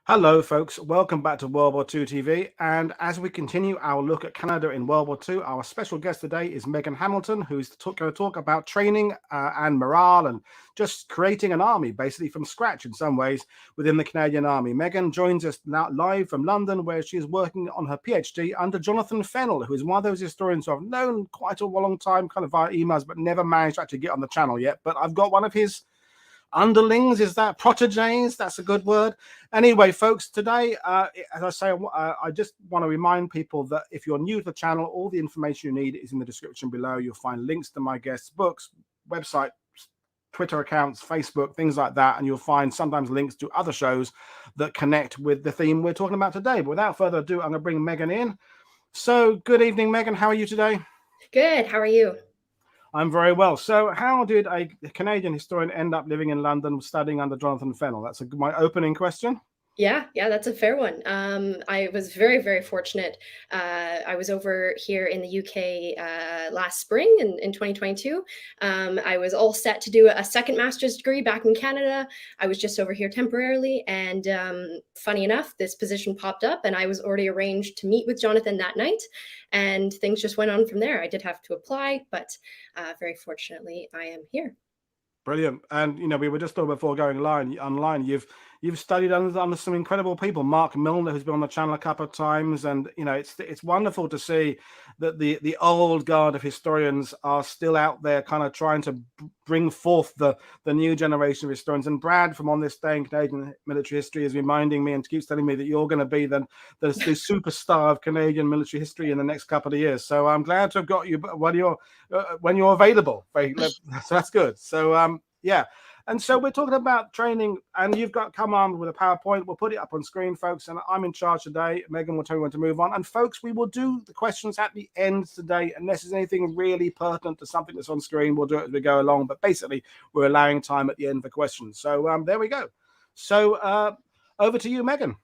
Hello, folks. Welcome back to World War II TV. And as we continue our look at Canada in World War II, our special guest today is Megan Hamilton, who's going to talk about training and morale and just creating an army, basically from scratch in some ways, within the Canadian Army. Megan joins us now live from London, where she is working on her PhD under Jonathan Fennell, who is one of those historians who I've known quite a long time, kind of via emails, but never managed to actually get on the channel yet. But I've got one of his underlings, is that proteges? That's a good word. Anyway, folks, today, as I say, I just want to remind people that if you're new to the channel, all the information you need is in the description below. You'll find links to my guests' books, website, Twitter accounts, Facebook, things like that, and you'll find sometimes links to other shows that connect with the theme we're talking about today. But without further ado, I'm going to bring Megan in. So good evening, Megan. How are you today? Good. How are you? I'm very well. So how did a Canadian historian end up living in London studying under Jonathan Fennell? That's my opening question. Yeah, that's a fair one. I was very, very fortunate. I was over here in the UK last spring in 2022. I was all set to do a second master's degree back in Canada. I was just over here temporarily. And funny enough, this position popped up and I was already arranged to meet with Jonathan that night. And things just went on from there. I did have to apply, but very fortunately, I am here. Brilliant. And we were just talking before going online. You've studied under some incredible people. Mark Milner, who's been on the channel a couple of times, and it's wonderful to see that the old guard of historians are still out there, kind of trying to bring forth the new generation of historians. And Brad from On This Day in Canadian Military History is reminding me and keeps telling me that you're going to be the superstar of Canadian military history in the next couple of years. So I'm glad to have got you when you're available. So that's good. So yeah. And so we're talking about training, and you've got come on with a PowerPoint. We'll put it up on screen, folks, and I'm in charge today. Megan will tell you when to move on. And folks, we will do the questions at the end today, unless there's anything really pertinent to something that's on screen. We'll do it as we go along. But basically, we're allowing time at the end for questions. So there we go. So over to you, Megan.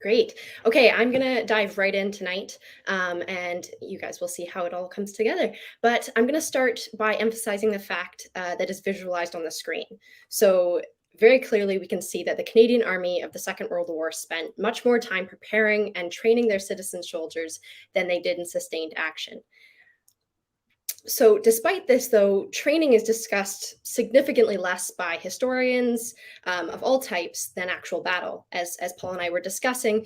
Great. Okay, I'm going to dive right in tonight, and you guys will see how it all comes together. But I'm going to start by emphasizing the fact that is visualized on the screen. So very clearly, we can see that the Canadian Army of the Second World War spent much more time preparing and training their citizen soldiers than they did in sustained action. So despite this, though, training is discussed significantly less by historians of all types than actual battle. As Paul and I were discussing,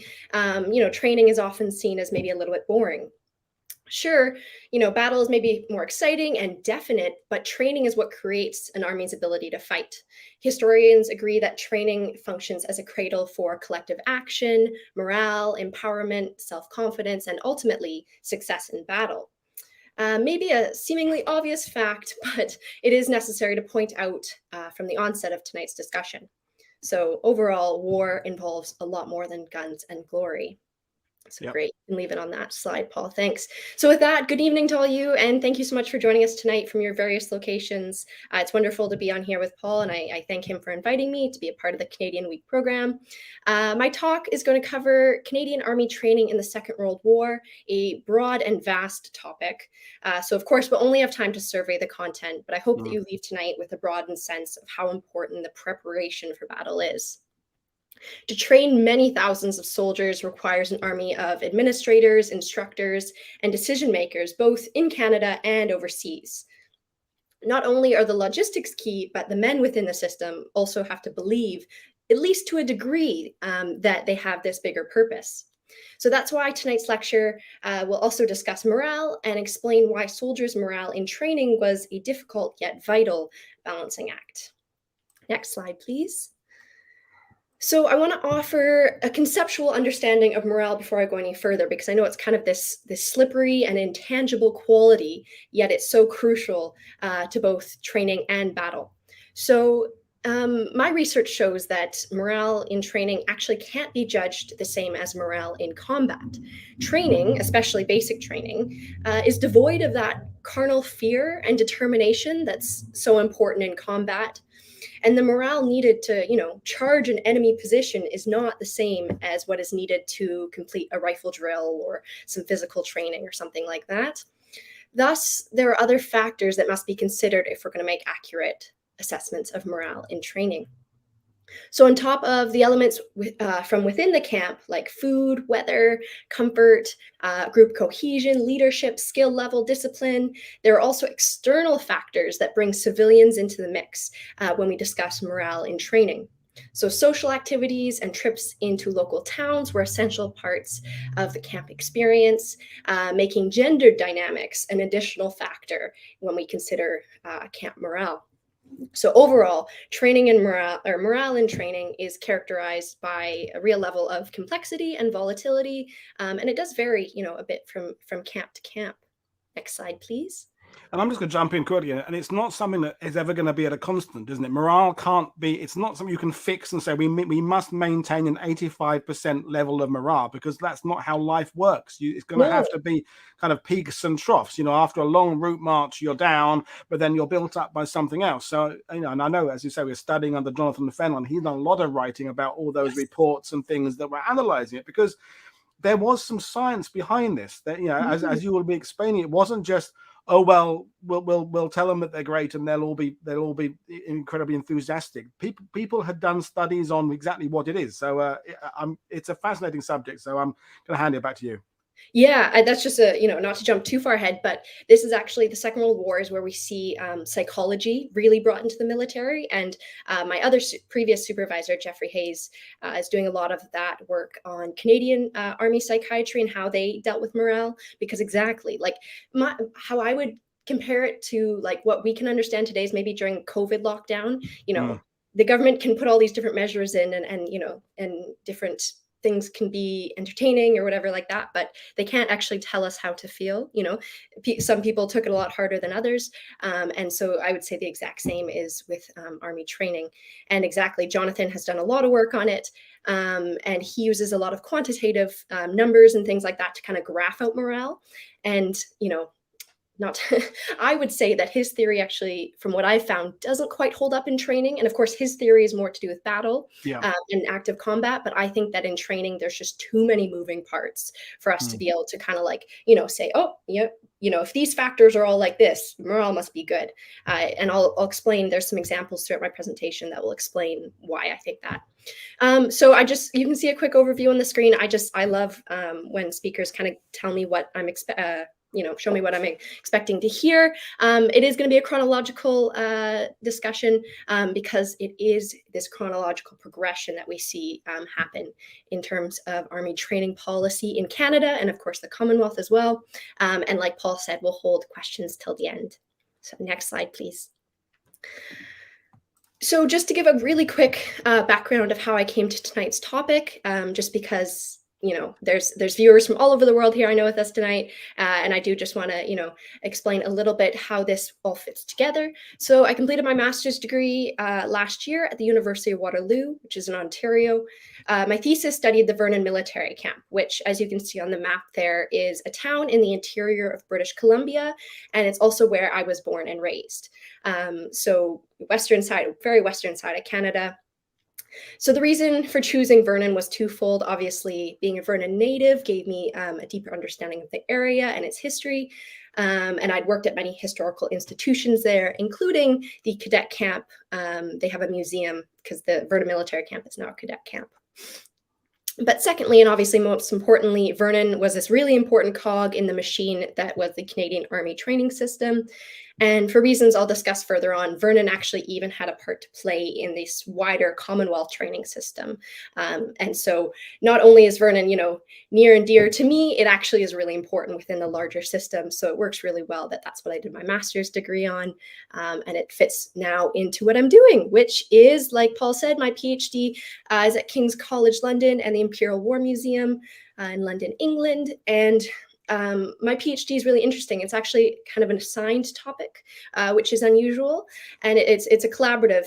training is often seen as maybe a little bit boring. Sure, battle is maybe more exciting and definite, but training is what creates an army's ability to fight. Historians agree that training functions as a cradle for collective action, morale, empowerment, self-confidence, and ultimately success in battle. Maybe a seemingly obvious fact, but it is necessary to point out from the onset of tonight's discussion. So overall, war involves a lot more than guns and glory. So yep. Great. You can leave it on that slide, Paul. Thanks. So with that, good evening to all you, and thank you so much for joining us tonight from your various locations. It's wonderful to be on here with Paul, and I thank him for inviting me to be a part of the Canadian Week program. My talk is going to cover Canadian Army training in the Second World War, a broad and vast topic. So of course, we'll only have time to survey the content, but I hope that you leave tonight with a broadened sense of how important the preparation for battle is. To train many thousands of soldiers requires an army of administrators, instructors, and decision makers, both in Canada and overseas. Not only are the logistics key, but the men within the system also have to believe, at least to a degree, that they have this bigger purpose. So that's why tonight's lecture will also discuss morale and explain why soldiers' morale in training was a difficult yet vital balancing act. Next slide, please. So I want to offer a conceptual understanding of morale before I go any further, because I know it's kind of this slippery and intangible quality, yet it's so crucial to both training and battle. So my research shows that morale in training actually can't be judged the same as morale in combat. Training, especially basic training, is devoid of that carnal fear and determination that's so important in combat. And the morale needed to, charge an enemy position is not the same as what is needed to complete a rifle drill or some physical training or something like that. Thus, there are other factors that must be considered if we're going to make accurate assessments of morale in training. So on top of the elements from within the camp, like food, weather, comfort, group cohesion, leadership, skill level, discipline, there are also external factors that bring civilians into the mix when we discuss morale in training. So social activities and trips into local towns were essential parts of the camp experience, making gender dynamics an additional factor when we consider camp morale. So overall, training and morale in training is characterized by a real level of complexity and volatility, and it does vary, a bit from camp to camp. Next slide, please. And I'm just going to jump in quickly, and it's not something that is ever going to be at a constant, isn't it? Morale can't be, it's not something you can fix and say, we must maintain an 85% level of morale, because that's not how life works. It's going to No. have to be kind of peaks and troughs. After a long route march, you're down, but then you're built up by something else. So, and I know, as you say, we're studying under Jonathan Fenlon. He's done a lot of writing about all those reports and things that were analyzing it, because there was some science behind this. That as you will be explaining, it wasn't just, oh well, we'll tell them that they're great and they'll all be incredibly enthusiastic. People had done studies on exactly what it is. So it's a fascinating subject. So I'm going to hand it back to you. Yeah, that's just not to jump too far ahead, but this is actually the Second World War is where we see psychology really brought into the military. And my other previous supervisor, Jeffrey Hayes, is doing a lot of that work on Canadian Army psychiatry and how they dealt with morale. Because exactly, like how I would compare it to like what we can understand today is maybe during COVID lockdown, the government can put all these different measures in and different things can be entertaining or whatever like that, but they can't actually tell us how to feel. Some people took it a lot harder than others. And so I would say the exact same is with Army training. And exactly, Jonathan has done a lot of work on it. And he uses a lot of quantitative numbers and things like that to kind of graph out morale. And, not I would say that his theory actually, from what I've found, doesn't quite hold up in training. And of course, his theory is more to do with battle and active combat. But I think that in training, there's just too many moving parts for us to be able to kind of like, say, oh, yeah, if these factors are all like this, morale must be good. And I'll explain, there's some examples throughout my presentation that will explain why I think that. So you can see a quick overview on the screen. I love when speakers kind of tell me what I'm show me what I'm expecting to hear. It is going to be a chronological discussion because it is this chronological progression that we see happen in terms of Army training policy in Canada and, of course, the Commonwealth as well. And like Paul said, we'll hold questions till the end. So next slide, please. So just to give a really quick background of how I came to tonight's topic, just because there's viewers from all over the world here, I know, with us tonight. And I do just want to, explain a little bit how this all fits together. So I completed my master's degree last year at the University of Waterloo, which is in Ontario. My thesis studied the Vernon military camp, which, as you can see on the map there, is a town in the interior of British Columbia. And it's also where I was born and raised. So very western side of Canada. So the reason for choosing Vernon was twofold. Obviously, being a Vernon native gave me a deeper understanding of the area and its history. And I'd worked at many historical institutions there, including the cadet camp. They have a museum because the Vernon military camp is now a cadet camp. But secondly, and obviously most importantly, Vernon was this really important cog in the machine that was the Canadian Army training system. And for reasons I'll discuss further on, Vernon actually even had a part to play in this wider Commonwealth training system. And so not only is Vernon, near and dear to me, it actually is really important within the larger system. So it works really well that that's what I did my master's degree on. And it fits now into what I'm doing, which is, like Paul said, my PhD is at King's College London and the Imperial War Museum in London, England. And my PhD is really interesting. It's actually kind of an assigned topic, which is unusual, and it's a collaborative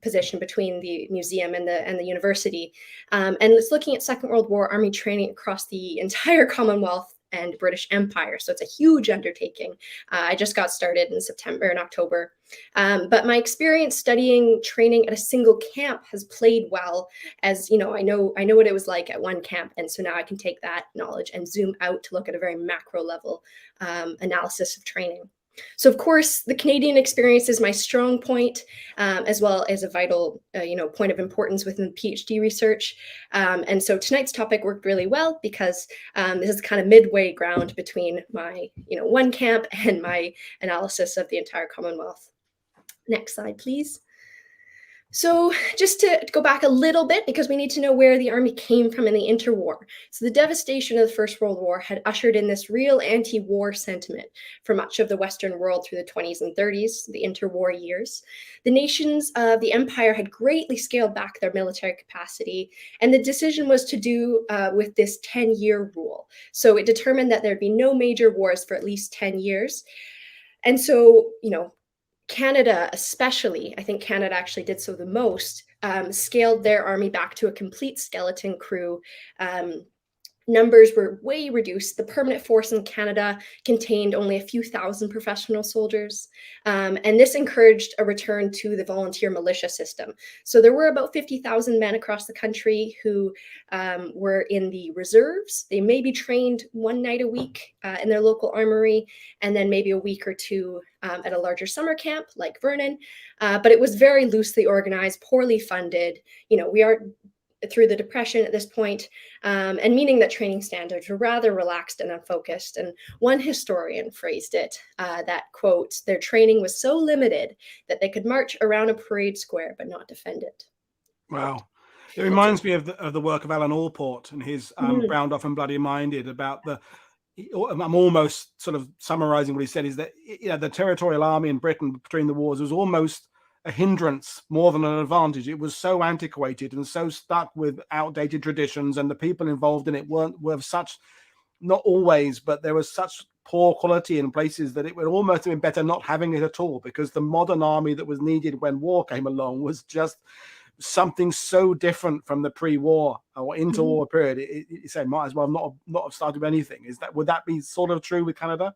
position between the museum and the university, and it's looking at Second World War Army training across the entire Commonwealth and British Empire. So it's a huge undertaking. I just got started in September and October. But my experience studying training at a single camp has played well, as I know what it was like at one camp. And so now I can take that knowledge and zoom out to look at a very macro level analysis of training. So, of course, the Canadian experience is my strong point, as well as a vital, point of importance within PhD research. And so tonight's topic worked really well because this is kind of midway ground between my, one camp and my analysis of the entire Commonwealth. Next slide, please. So, just to go back a little bit, because we need to know where the army came from in the interwar. So, the devastation of the First World War had ushered in this real anti war sentiment for much of the Western world through the 20s and 30s, the interwar years. The nations of the empire had greatly scaled back their military capacity, and the decision was to do with this 10-year rule. So, it determined that there'd be no major wars for at least 10 years. And so, Canada, especially, I think Canada actually did so the most, scaled their army back to a complete skeleton crew. Numbers were way reduced. The permanent force in Canada contained only a few thousand professional soldiers. And this encouraged a return to the volunteer militia system. So there were about 50,000 men across the country who were in the reserves. They may be trained one night a week in their local armory, and then maybe a week or two at a larger summer camp like Vernon. But it was very loosely organized, poorly funded. We are through the Depression at this point, and meaning that training standards were rather relaxed and unfocused. And one historian phrased it that, quote, their training was so limited that they could march around a parade square but not defend it. Wow. It reminds me of the work of Alan Allport and his Browned Off and Bloody Minded about I'm almost sort of summarizing what he said, is that the territorial army in Britain between the wars was almost a hindrance more than an advantage. It was so antiquated and so stuck with outdated traditions, and the people involved in it were such, not always, but there was such poor quality in places that it would almost have been better not having it at all, because the modern army that was needed when war came along was just something so different from the pre-war or interwar period. It said might as well not have started with anything. Would that be sort of true with Canada?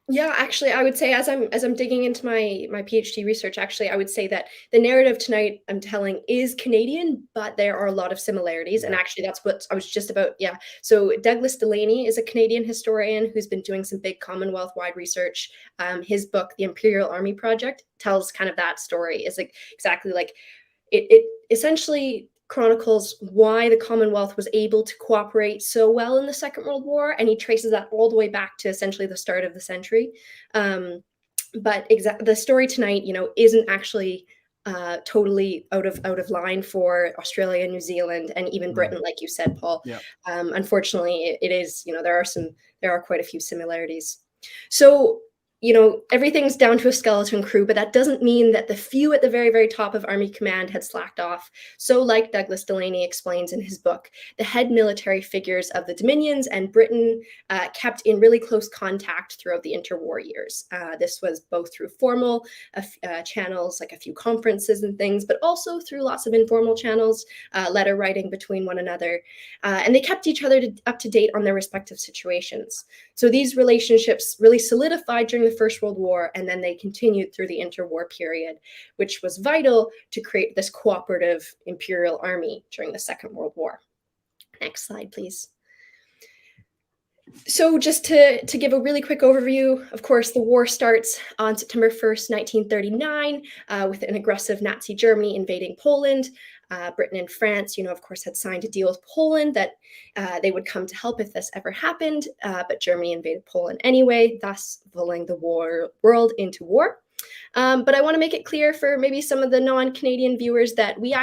Yeah, actually, I would say, as I'm digging into my PhD research, actually, I would say that the narrative tonight I'm telling is Canadian, but there are a lot of similarities. And actually, that's what I was just about. Yeah. So Douglas Delaney is a Canadian historian who's been doing some big Commonwealth-wide research. His book, The Imperial Army Project, tells kind of that story. Is like exactly like it essentially chronicles why the Commonwealth was able to cooperate so well in the Second World War, and he traces that all the way back to essentially the start of the century. But the story tonight, isn't actually totally out of line for Australia, New Zealand, and even Britain, like you said, Paul. Yeah. Unfortunately, it is. There are quite a few similarities. So, everything's down to a skeleton crew, but that doesn't mean that the few at the very, very top of Army Command had slacked off. So, like Douglas Delaney explains in his book, the head military figures of the Dominions and Britain kept in really close contact throughout the interwar years. This was both through formal channels, like a few conferences and things, but also through lots of informal channels, letter writing between one another. And they kept each other up to date on their respective situations. So these relationships really solidified during the First World War, and then they continued through the interwar period, which was vital to create this cooperative imperial army during the Second World War. Next slide, please. So just to give a really quick overview, of course, the war starts on September 1st, 1939, with an aggressive Nazi Germany invading Poland. Britain and France, of course, had signed a deal with Poland that they would come to help if this ever happened, but Germany invaded Poland anyway, thus pulling the world into war. But I want to make it clear for maybe some of the non-Canadian viewers that we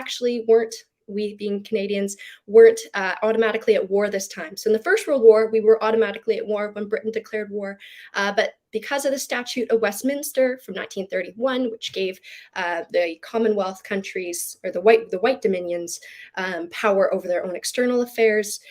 being Canadians, weren't automatically at war this time. So in the First World War, we were automatically at war when Britain declared war. But because of the Statute of Westminster from 1931, which gave the Commonwealth countries, or the white dominions, power over their own external affairs,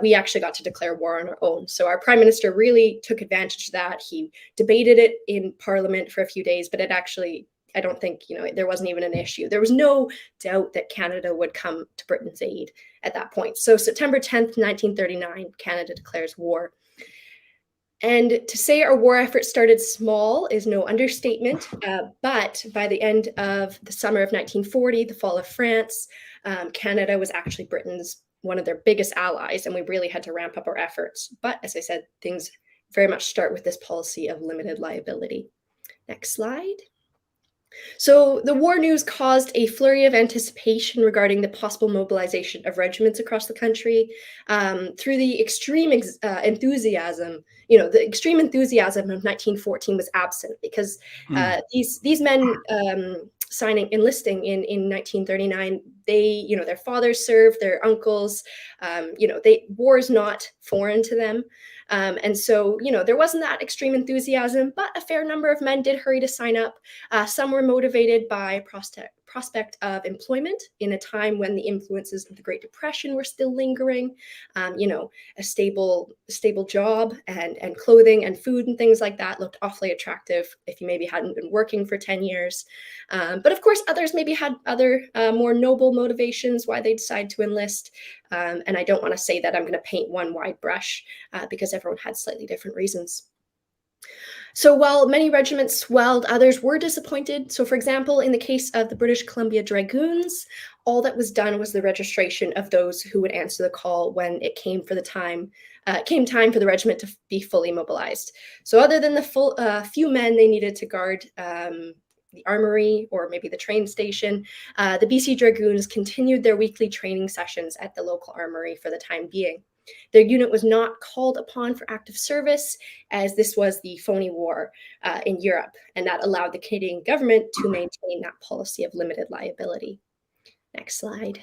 we actually got to declare war on our own. So our Prime Minister really took advantage of that. He debated it in Parliament for a few days, but it actually, I don't think, there wasn't even an issue. There was no doubt that Canada would come to Britain's aid at that point. So September 10th, 1939, Canada declares war. And to say our war effort started small is no understatement, but by the end of the summer of 1940, the fall of France, Canada was actually Britain's one of their biggest allies, and we really had to ramp up our efforts. But as I said, things very much start with this policy of limited liability. Next slide. So the war news caused a flurry of anticipation regarding the possible mobilization of regiments across the country through the extreme enthusiasm. The extreme enthusiasm of 1914 was absent because these men enlisting in 1939, their fathers served, their uncles, war is not foreign to them. And so, there wasn't that extreme enthusiasm, but a fair number of men did hurry to sign up. Some were motivated by prospect of employment in a time when the influences of the Great Depression were still lingering. A stable job and clothing and food and things like that looked awfully attractive if you maybe hadn't been working for 10 years. But of course, others maybe had other more noble motivations why they decide to enlist. And I don't want to say that I'm going to paint one wide brush because everyone had slightly different reasons. So while many regiments swelled, others were disappointed. So for example, in the case of the British Columbia Dragoons, all that was done was the registration of those who would answer the call when it came time for the regiment to be fully mobilized. So other than the few men they needed to guard the armory or maybe the train station, the BC Dragoons continued their weekly training sessions at the local armory for the time being. Their unit was not called upon for active service, as this was the phony war in Europe, and that allowed the Canadian government to maintain that policy of limited liability. Next slide.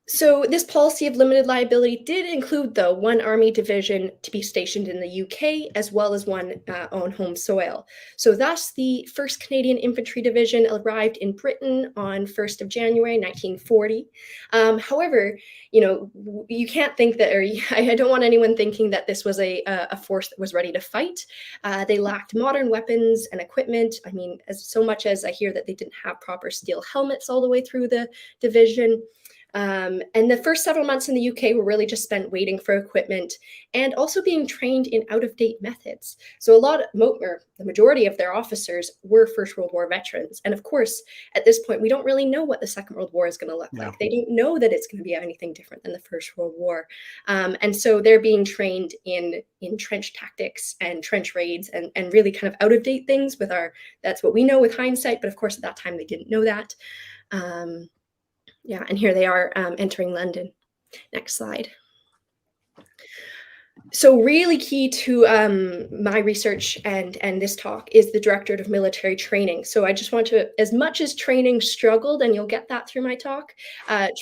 So this policy of limited liability did include, though, one army division to be stationed in the UK, as well as one on home soil. So thus, the 1st Canadian Infantry Division arrived in Britain on 1st of January, 1940. However, you can't think that, or I don't want anyone thinking that this was a force that was ready to fight. They lacked modern weapons and equipment. I mean, so much as I hear that they didn't have proper steel helmets all the way through the division. And the first several months in the UK were really just spent waiting for equipment and also being trained in out-of-date methods. So the majority of their officers were First World War veterans. And of course, at this point, we don't really know what the Second World War is going to look like. They don't know that it's going to be anything different than the First World War. And so they're being trained in trench tactics and trench raids and really kind of out-of-date things that's what we know with hindsight. But of course, at that time, they didn't know that. And here they are entering London. Next slide. So really key to my research and this talk is the Directorate of Military Training. So I just want to, as much as training struggled, and you'll get that through my talk,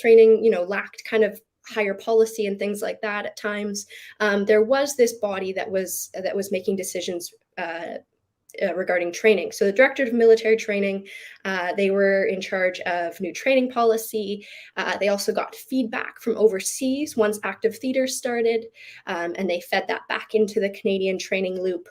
training, lacked kind of higher policy and things like that at times. There was this body that was making decisions regarding training. So the Directorate of Military Training, they were in charge of new training policy. They also got feedback from overseas once active theaters started, and they fed that back into the Canadian training loop.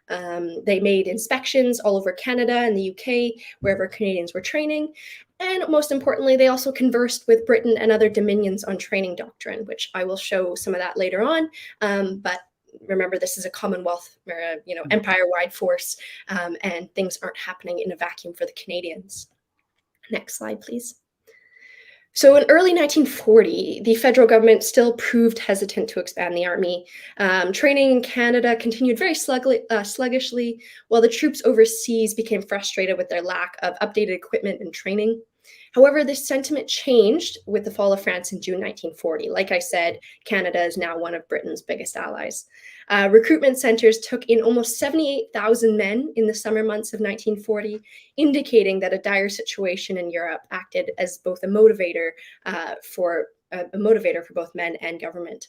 They made inspections all over Canada and the UK, wherever Canadians were training. And most importantly, they also conversed with Britain and other dominions on training doctrine, which I will show some of that later on. But remember, this is a Commonwealth, empire-wide force, and things aren't happening in a vacuum for the Canadians. Next slide, please. So in early 1940, the federal government still proved hesitant to expand the army. Training in Canada continued very sluggishly, while the troops overseas became frustrated with their lack of updated equipment and training. However, this sentiment changed with the fall of France in June 1940. Like I said, Canada is now one of Britain's biggest allies. Recruitment centers took in almost 78,000 men in the summer months of 1940, indicating that a dire situation in Europe acted as both a motivator for both men and government.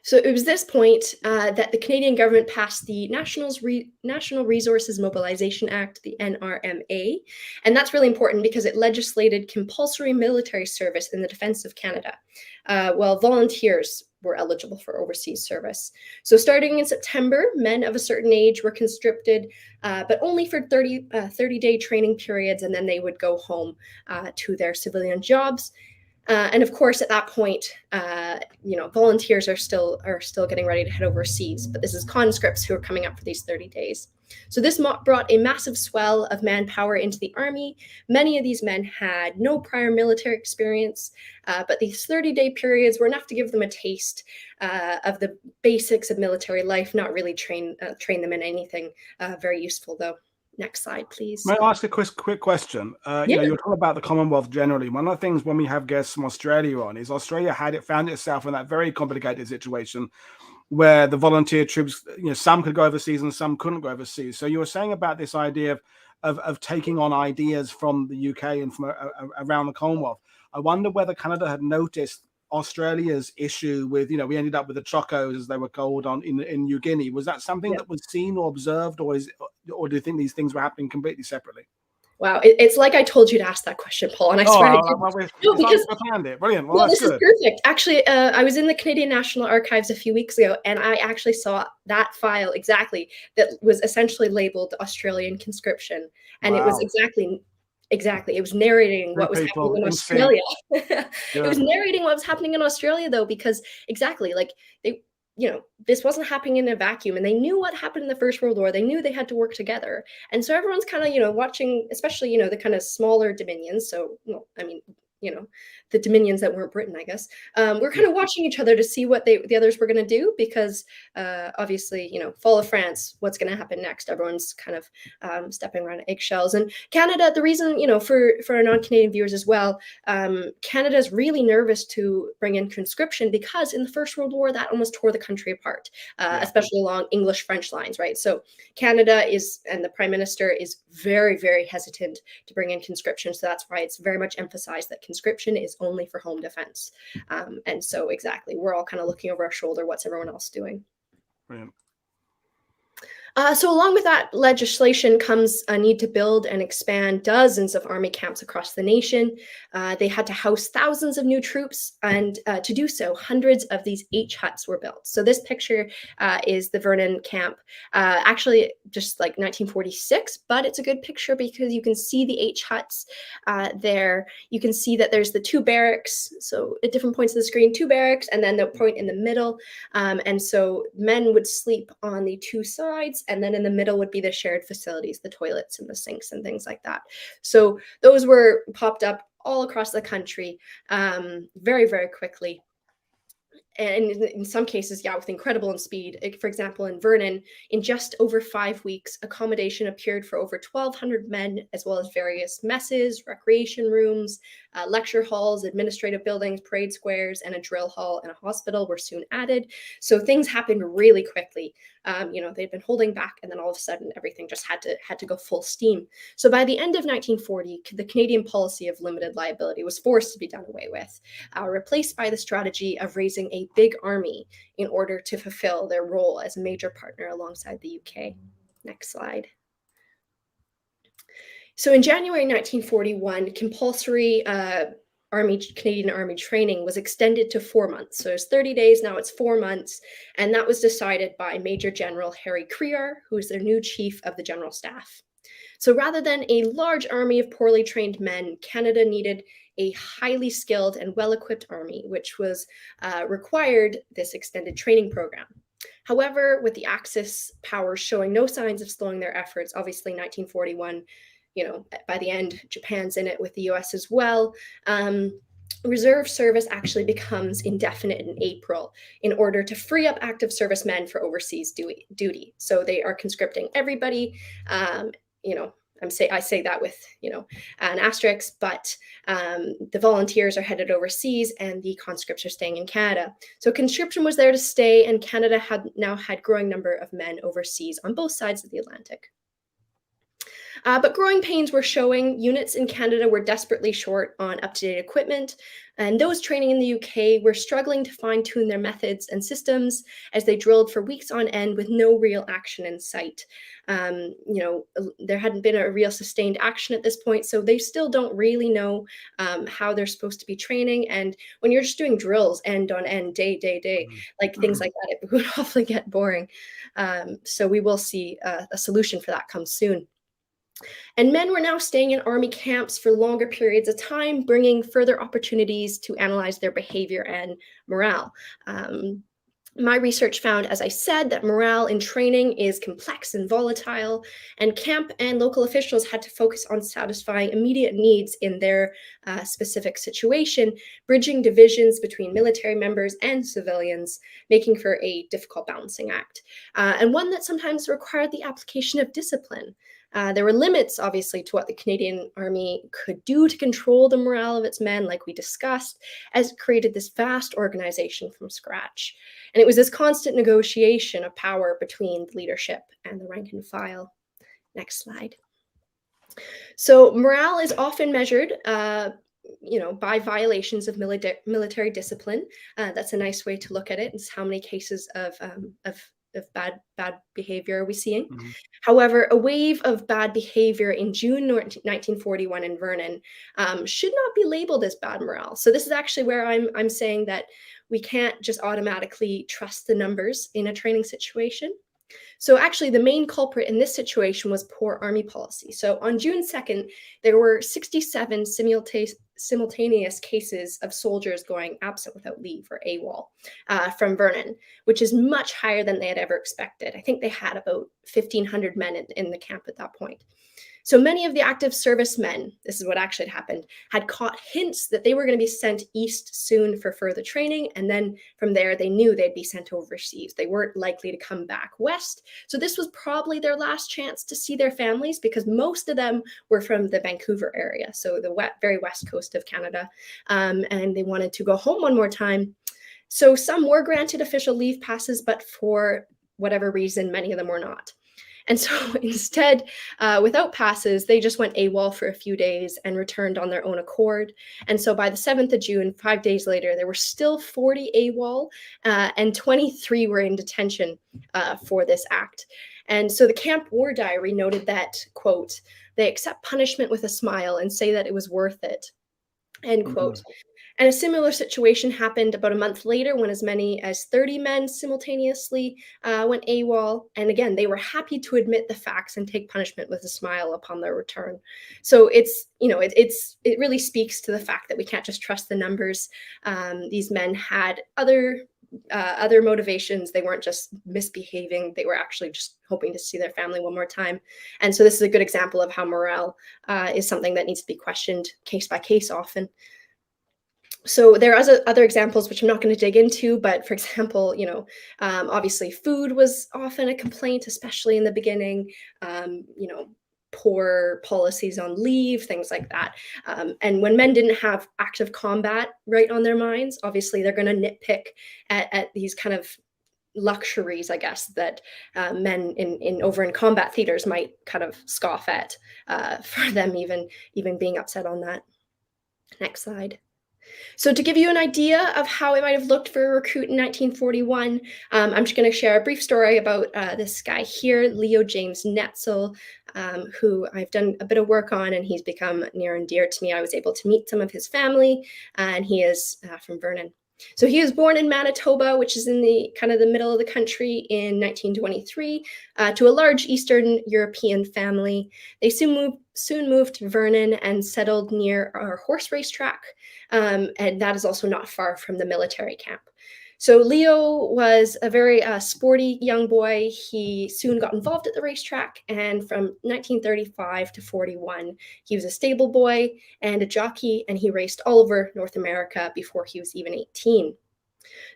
So it was this point that the Canadian government passed the National Resources Mobilization Act, the NRMA, and that's really important because it legislated compulsory military service in the defense of Canada, while volunteers were eligible for overseas service. So starting in September, men of a certain age were conscripted, but only for 30-day training periods, and then they would go home to their civilian jobs. And of course, at that point, volunteers are still getting ready to head overseas. But this is conscripts who are coming up for these 30 days. So this brought a massive swell of manpower into the army. Many of these men had no prior military experience, but these 30-day periods were enough to give them a taste of the basics of military life. Not really train them in anything very useful, though. Next slide, please. May I ask a quick question? Yeah. You're talking about the Commonwealth generally. One of the things when we have guests from Australia on is Australia found itself in that very complicated situation where the volunteer troops, some could go overseas and some couldn't go overseas. So you were saying about this idea of taking on ideas from the UK and from around the Commonwealth. I wonder whether Canada had noticed Australia's issue with, we ended up with the chocos, as they were called, in New Guinea. Was that something that was seen or observed, or do you think these things were happening completely separately? Wow, it's like I told you to ask that question, Paul, and I swear I didn't. No, because I planned it. Brilliant. Well, this is perfect. Actually, I was in the Canadian National Archives a few weeks ago, and I actually saw that file exactly that was essentially labeled Australian conscription, and it was exactly. It was narrating what was happening in Australia. It was narrating what was happening in Australia, though, because exactly, like they. This wasn't happening in a vacuum, and they knew what happened in the First World War. They knew they had to work together, and so everyone's kind of watching, especially the kind of smaller dominions. So the dominions that weren't Britain, I guess. We're kind of watching each other to see what the others were going to do, because obviously, fall of France, what's going to happen next? Everyone's kind of stepping around eggshells. And Canada, the reason, for our non-Canadian viewers as well, Canada is really nervous to bring in conscription because in the First World War, that almost tore the country apart, especially along English-French lines, right? So Canada and the Prime Minister is very, very hesitant to bring in conscription. So that's why it's very much emphasized that conscription is only for home defense. And so exactly, we're all kind of looking over our shoulder, what's everyone else doing? Brilliant. So along with that legislation comes a need to build and expand dozens of army camps across the nation. They had to house thousands of new troops, and to do so, hundreds of these H huts were built. So this picture is the Vernon camp, actually just like 1946, but it's a good picture because you can see the H huts there. You can see that there's the two barracks, so at different points of the screen, two barracks, and then the point in the middle. And so men would sleep on the two sides, and then in the middle would be the shared facilities, the toilets and the sinks and things like that. So those were popped up all across the country very, very quickly. And in some cases, with incredible speed. For example, in Vernon, in just over 5 weeks, accommodation appeared for over 1,200 men, as well as various messes, recreation rooms, lecture halls, administrative buildings, parade squares, and a drill hall and a hospital were soon added. So things happened really quickly. They'd been holding back, and then all of a sudden, everything just had to go full steam. So by the end of 1940, the Canadian policy of limited liability was forced to be done away with, replaced by the strategy of raising a big army in order to fulfill their role as a major partner alongside the UK. Next slide. So in January 1941, compulsory Canadian Army training was extended to 4 months. So it's 30 days, now it's 4 months. And that was decided by Major General Harry Crear, who is their new chief of the General Staff. So rather than a large army of poorly trained men, Canada needed a highly skilled and well-equipped army, which was required this extended training program. However, with the Axis powers showing no signs of slowing their efforts, obviously 1941, by the end, Japan's in it with the US as well. Reserve service actually becomes indefinite in April in order to free up active servicemen for overseas duty. So they are conscripting everybody. I say that with an asterisk, but the volunteers are headed overseas and the conscripts are staying in Canada. So conscription was there to stay, and Canada had now had growing number of men overseas on both sides of the Atlantic. But growing pains were showing. Units in Canada were desperately short on up-to-date equipment, and those training in the UK were struggling to fine-tune their methods and systems as they drilled for weeks on end with no real action in sight. There hadn't been a real sustained action at this point, so they still don't really know how they're supposed to be training. And when you're just doing drills end on end, day, like things like that, it would awfully get boring. So we will see a solution for that come soon. And men were now staying in army camps for longer periods of time, bringing further opportunities to analyze their behavior and morale. My research found, as I said, that morale in training is complex and volatile, and camp and local officials had to focus on satisfying immediate needs in their specific situation, bridging divisions between military members and civilians, making for a difficult balancing act, and one that sometimes required the application of discipline. There were limits, obviously, to what the Canadian Army could do to control the morale of its men, like we discussed, as it created this vast organization from scratch. And it was this constant negotiation of power between the leadership and the rank and file. Next slide. So morale is often measured by violations of military discipline. That's a nice way to look at it. It's how many cases of bad behavior are we seeing. Mm-hmm. However, a wave of bad behavior in June 1941 in Vernon should not be labeled as bad morale. So this is actually where I'm saying that we can't just automatically trust the numbers in a training situation. So actually, the main culprit in this situation was poor Army policy. So on June 2nd, there were 67 simultaneous cases of soldiers going absent without leave, or AWOL, from Vernon, which is much higher than they had ever expected. I think they had about 1,500 men in the camp at that point. So many of the active servicemen, this is what actually happened, had caught hints that they were going to be sent east soon for further training. And then from there, they knew they'd be sent overseas. They weren't likely to come back west. So this was probably their last chance to see their families, because most of them were from the Vancouver area, so the very west coast of Canada. And they wanted to go home one more time. So some were granted official leave passes, but for whatever reason, many of them were not. And so instead, without passes, they just went AWOL for a few days and returned on their own accord. And so by the 7th of June, 5 days later, there were still 40 AWOL and 23 were in detention for this act. And so the camp war diary noted that, quote, "They accept punishment with a smile and say that it was worth it," end quote. Mm-hmm. And a similar situation happened about a month later, when as many as 30 men simultaneously went AWOL. And again, they were happy to admit the facts and take punishment with a smile upon their return. So it really speaks to the fact that we can't just trust the numbers. These men had other motivations. They weren't just misbehaving. They were actually just hoping to see their family one more time. And so this is a good example of how morale is something that needs to be questioned case by case often. So there are other examples, which I'm not going to dig into, but for example, obviously food was often a complaint, especially in the beginning, poor policies on leave, things like that. And when men didn't have active combat right on their minds, obviously they're going to nitpick at these kind of luxuries, I guess, that men over in combat theaters might kind of scoff at, for them even being upset on that. Next slide. So to give you an idea of how it might have looked for a recruit in 1941, I'm just going to share a brief story about this guy here, Leo James Netzel, who I've done a bit of work on, and he's become near and dear to me. I was able to meet some of his family, and he is from Vernon. So he was born in Manitoba, which is in the kind of the middle of the country, in 1923, to a large Eastern European family. They soon moved to Vernon and settled near our horse racetrack, and that is also not far from the military camp. So Leo was a very sporty young boy. He soon got involved at the racetrack, and from 1935 to 41, he was a stable boy and a jockey, and he raced all over North America before he was even 18.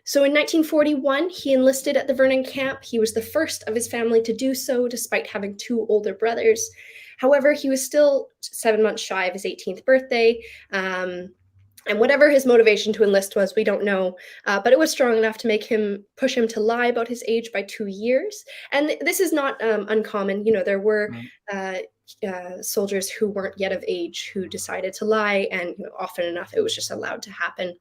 So in 1941, he enlisted at the Vernon camp. He was the first of his family to do so, despite having two older brothers. However, he was still 7 months shy of his 18th birthday. And whatever his motivation to enlist was, we don't know, but it was strong enough to push him to lie about his age by 2 years. And this is not uncommon. There were soldiers who weren't yet of age who decided to lie, and often enough, it was just allowed to happen.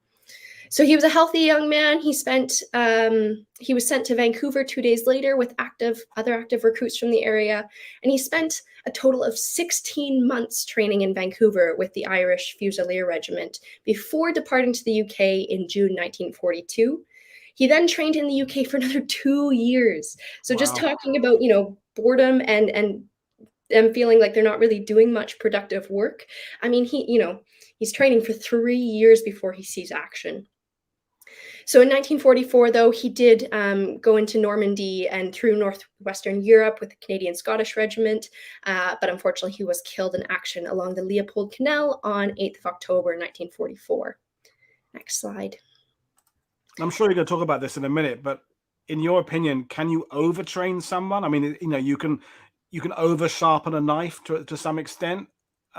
So he was a healthy young man. He was sent to Vancouver 2 days later with other active recruits from the area. And he spent a total of 16 months training in Vancouver with the Irish Fusilier Regiment before departing to the UK in June 1942. He then trained in the UK for another 2 years. So Wow. Just talking about, boredom and them feeling like they're not really doing much productive work. I mean, he's training for 3 years before he sees action. So in 1944, though, he did go into Normandy and through northwestern Europe with the Canadian Scottish Regiment, but unfortunately he was killed in action along the Leopold Canal on 8th of October 1944. Next slide. I'm sure you're going to talk about this in a minute, but in your opinion, can you overtrain someone? I mean, you can over sharpen a knife to some extent.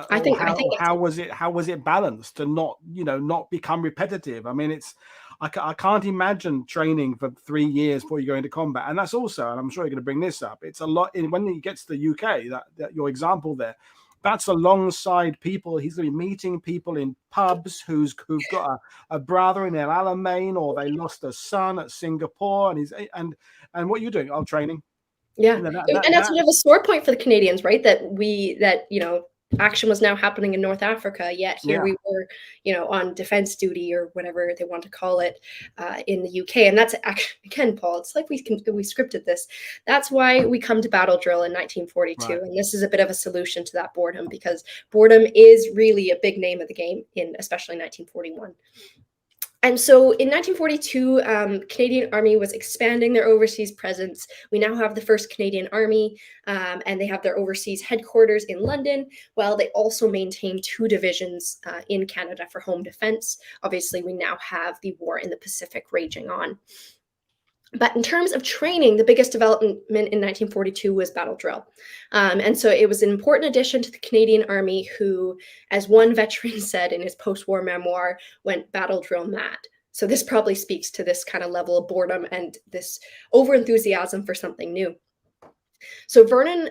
I think How was it balanced to not become repetitive? I mean, I can't imagine training for 3 years before you go into combat, and that's also, and I'm sure you're going to bring this up. It's a lot when he gets to the UK. That your example there, that's alongside people. He's going to be meeting people in pubs who've got a brother in El Alamein, or they lost a son at Singapore, and what are you doing? I'm training. Yeah, and that's sort of a sore point for the Canadians, right? That action was now happening in North Africa, yet here we were, on defense duty or whatever they want to call it in the UK. And that's actually, again, Paul, it's like we scripted this. That's why we come to battle drill in 1942. Right. And this is a bit of a solution to that boredom, because boredom is really a big name of the game in especially 1941. And so in 1942, Canadian Army was expanding their overseas presence. We now have the 1st Canadian Army, and they have their overseas headquarters in London, while they also maintain 2 divisions in Canada for home defense. Obviously, we now have the war in the Pacific raging on. But in terms of training, the biggest development in 1942 was battle drill. And so it was an important addition to the Canadian Army who, as one veteran said in his post-war memoir, went battle drill mad. So this probably speaks to this kind of level of boredom and this over-enthusiasm for something new. So Vernon,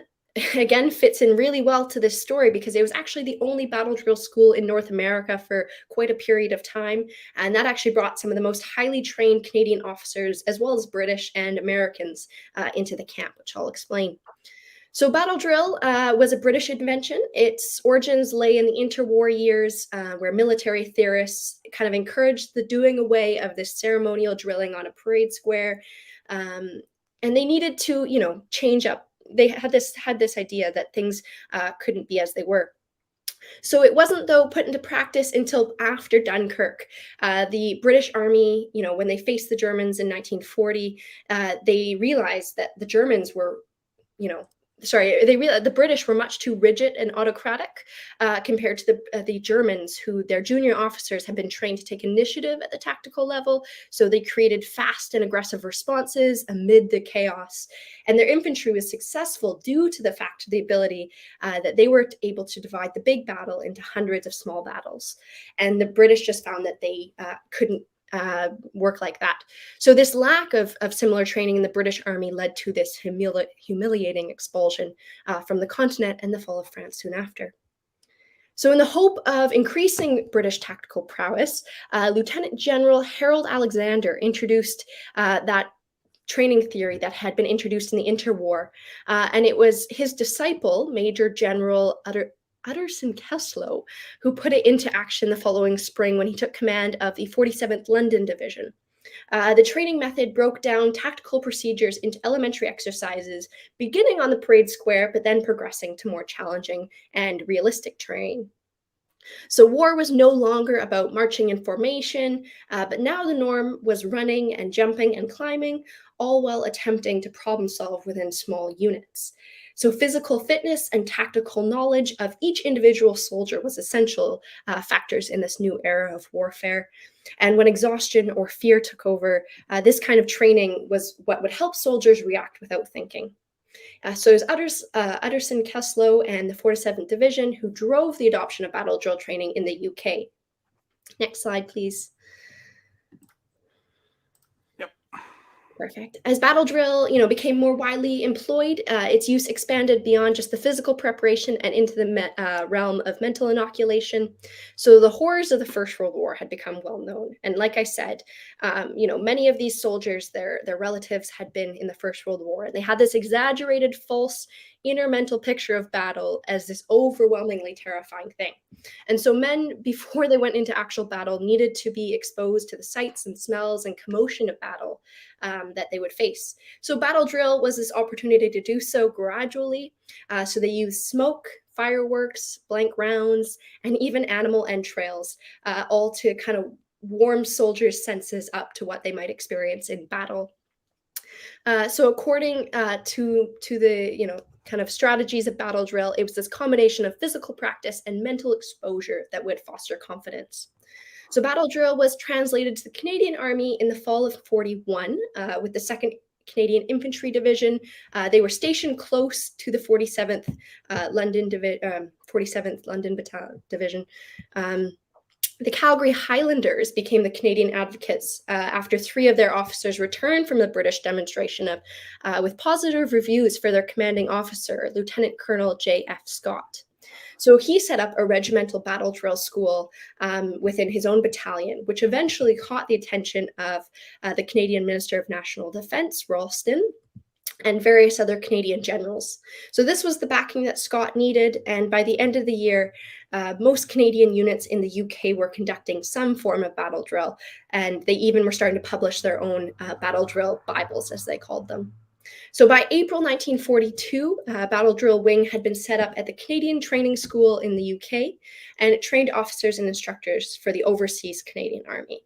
again, fits in really well to this story because it was actually the only battle drill school in North America for quite a period of time. And that actually brought some of the most highly trained Canadian officers, as well as British and Americans, into the camp, which I'll explain. So battle drill was a British invention. Its origins lay in the interwar years, where military theorists kind of encouraged the doing away of this ceremonial drilling on a parade square. And they needed to, change up. They had this idea that things couldn't be as they were. So it wasn't, though, put into practice until after Dunkirk. The British Army, when they faced the Germans in 1940, they realized that the Germans were, they realized the British were much too rigid and autocratic compared to the Germans, who their junior officers had been trained to take initiative at the tactical level. So they created fast and aggressive responses amid the chaos. And their infantry was successful due to the fact of the ability that they were able to divide the big battle into hundreds of small battles. And the British just found that they couldn't work like that. So this lack of similar training in the British Army led to this humiliating expulsion from the continent and the fall of France soon after. So in the hope of increasing British tactical prowess, Lieutenant General Harold Alexander introduced that training theory that had been introduced in the interwar. And it was his disciple, Major General Utterson Keslow, who put it into action the following spring when he took command of the 47th London Division. The training method broke down tactical procedures into elementary exercises, beginning on the parade square, but then progressing to more challenging and realistic terrain. So war was no longer about marching in formation, but now the norm was running and jumping and climbing, all while attempting to problem solve within small units. So physical fitness and tactical knowledge of each individual soldier was essential factors in this new era of warfare. And when exhaustion or fear took over, this kind of training was what would help soldiers react without thinking. So it was Utterson Keslow and the 47th Division who drove the adoption of battle drill training in the UK. Next slide, please. Perfect. As battle drill, became more widely employed, its use expanded beyond just the physical preparation and into the realm of mental inoculation. So the horrors of the First World War had become well known. And like I said, many of these soldiers, their relatives had been in the First World War. They had this exaggerated false inner mental picture of battle as this overwhelmingly terrifying thing. And so men, before they went into actual battle, needed to be exposed to the sights and smells and commotion of battle that they would face. So battle drill was this opportunity to do so gradually. So they used smoke, fireworks, blank rounds, and even animal entrails, all to kind of warm soldiers' senses up to what they might experience in battle. So according to the kind of strategies of battle drill, it was this combination of physical practice and mental exposure that would foster confidence. So battle drill was translated to the Canadian Army in the fall of 41 with the 2nd Canadian Infantry Division. They were stationed close to the 47th London 47th London Division. The Calgary Highlanders became the Canadian advocates after 3 of their officers returned from the British demonstration with positive reviews for their commanding officer, Lieutenant Colonel J.F. Scott. So he set up a regimental battle drill school within his own battalion, which eventually caught the attention of the Canadian Minister of National Defence, Ralston, and various other Canadian generals. So this was the backing that Scott needed, and by the end of the year, most Canadian units in the UK were conducting some form of battle drill, and they even were starting to publish their own battle drill Bibles, as they called them. So by April 1942, Battle Drill Wing had been set up at the Canadian Training School in the UK, and it trained officers and instructors for the overseas Canadian Army.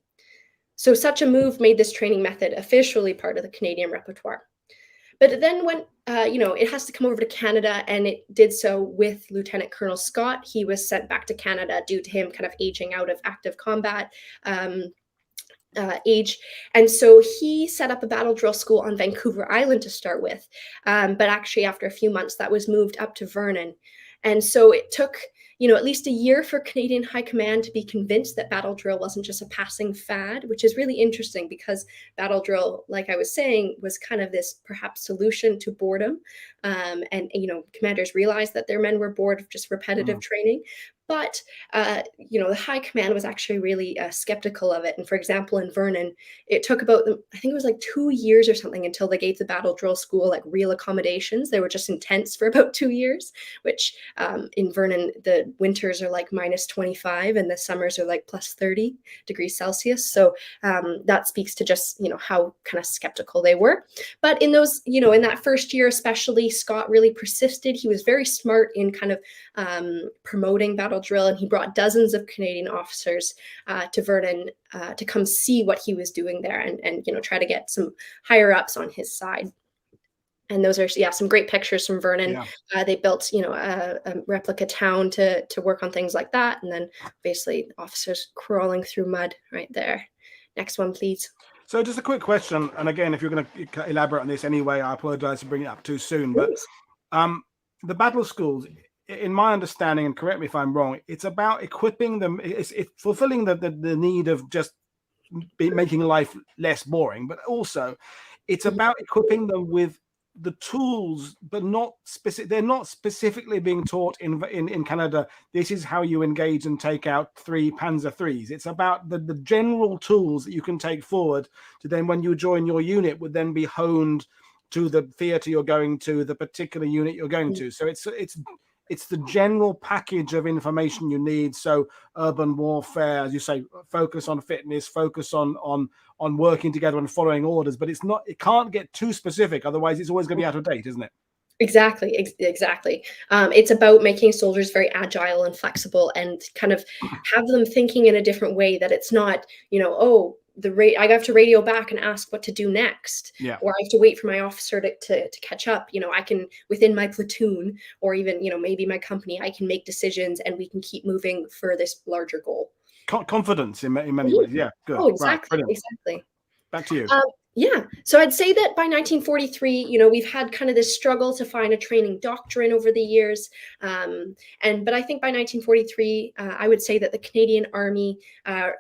So such a move made this training method officially part of the Canadian repertoire. But then when, it has to come over to Canada, and it did so with Lieutenant Colonel Scott. He was sent back to Canada due to him kind of aging out of active combat age. And so he set up a battle drill school on Vancouver Island to start with. But actually, after a few months, that was moved up to Vernon. And so it took, at least a year for Canadian High Command to be convinced that battle drill wasn't just a passing fad, which is really interesting because battle drill, like I was saying, was kind of this perhaps solution to boredom. And commanders realized that their men were bored of just repetitive training. But, the High Command was actually really skeptical of it. And for example, in Vernon, it took about, I think it was like 2 years or something until they gave the battle drill school like real accommodations. They were just in tents for about 2 years, which in Vernon, the winters are like minus 25 and the summers are like plus 30 degrees Celsius. So that speaks to just, how kind of skeptical they were. But in those, in that first year especially, Scott really persisted. He was very smart in kind of promoting battle drill, and he brought dozens of Canadian officers to Vernon to come see what he was doing there and try to get some higher ups on his side. And those are some great pictures from Vernon. Yeah. They built a replica town to work on things like that, and then basically officers crawling through mud right there. Next one, please. So just a quick question, and again, if you're going to elaborate on this anyway, I apologize for bringing it up too soon. But the battle schools, in my understanding, and correct me if I'm wrong, it's about equipping them, it's fulfilling the need of just making life less boring, but also it's about equipping them with the tools, but not specific. They're not specifically being taught in Canada. This is how you engage and take out 3 Panzer IIIs. It's about the general tools that you can take forward to then, when you join your unit, would then be honed to the theater you're going to, the particular unit you're going to. So it's the general package of information you need. So urban warfare, as you say, focus on fitness, focus on working together and following orders, but it can't get too specific. Otherwise it's always going to be out of date, isn't it? Exactly. It's about making soldiers very agile and and kind of have them thinking in a different way, that it's not, I have to radio back and ask what to do next, or I have to wait for my officer to catch up. I can, within my platoon, or even, maybe my company, I can make decisions and we can keep moving for this larger goal. Confidence in many ways. Yeah, good. Oh, exactly. Right, exactly. Back to you. So I'd say that by 1943, we've had kind of this struggle to find a training doctrine over the years. But I think by 1943, I would say that the Canadian Army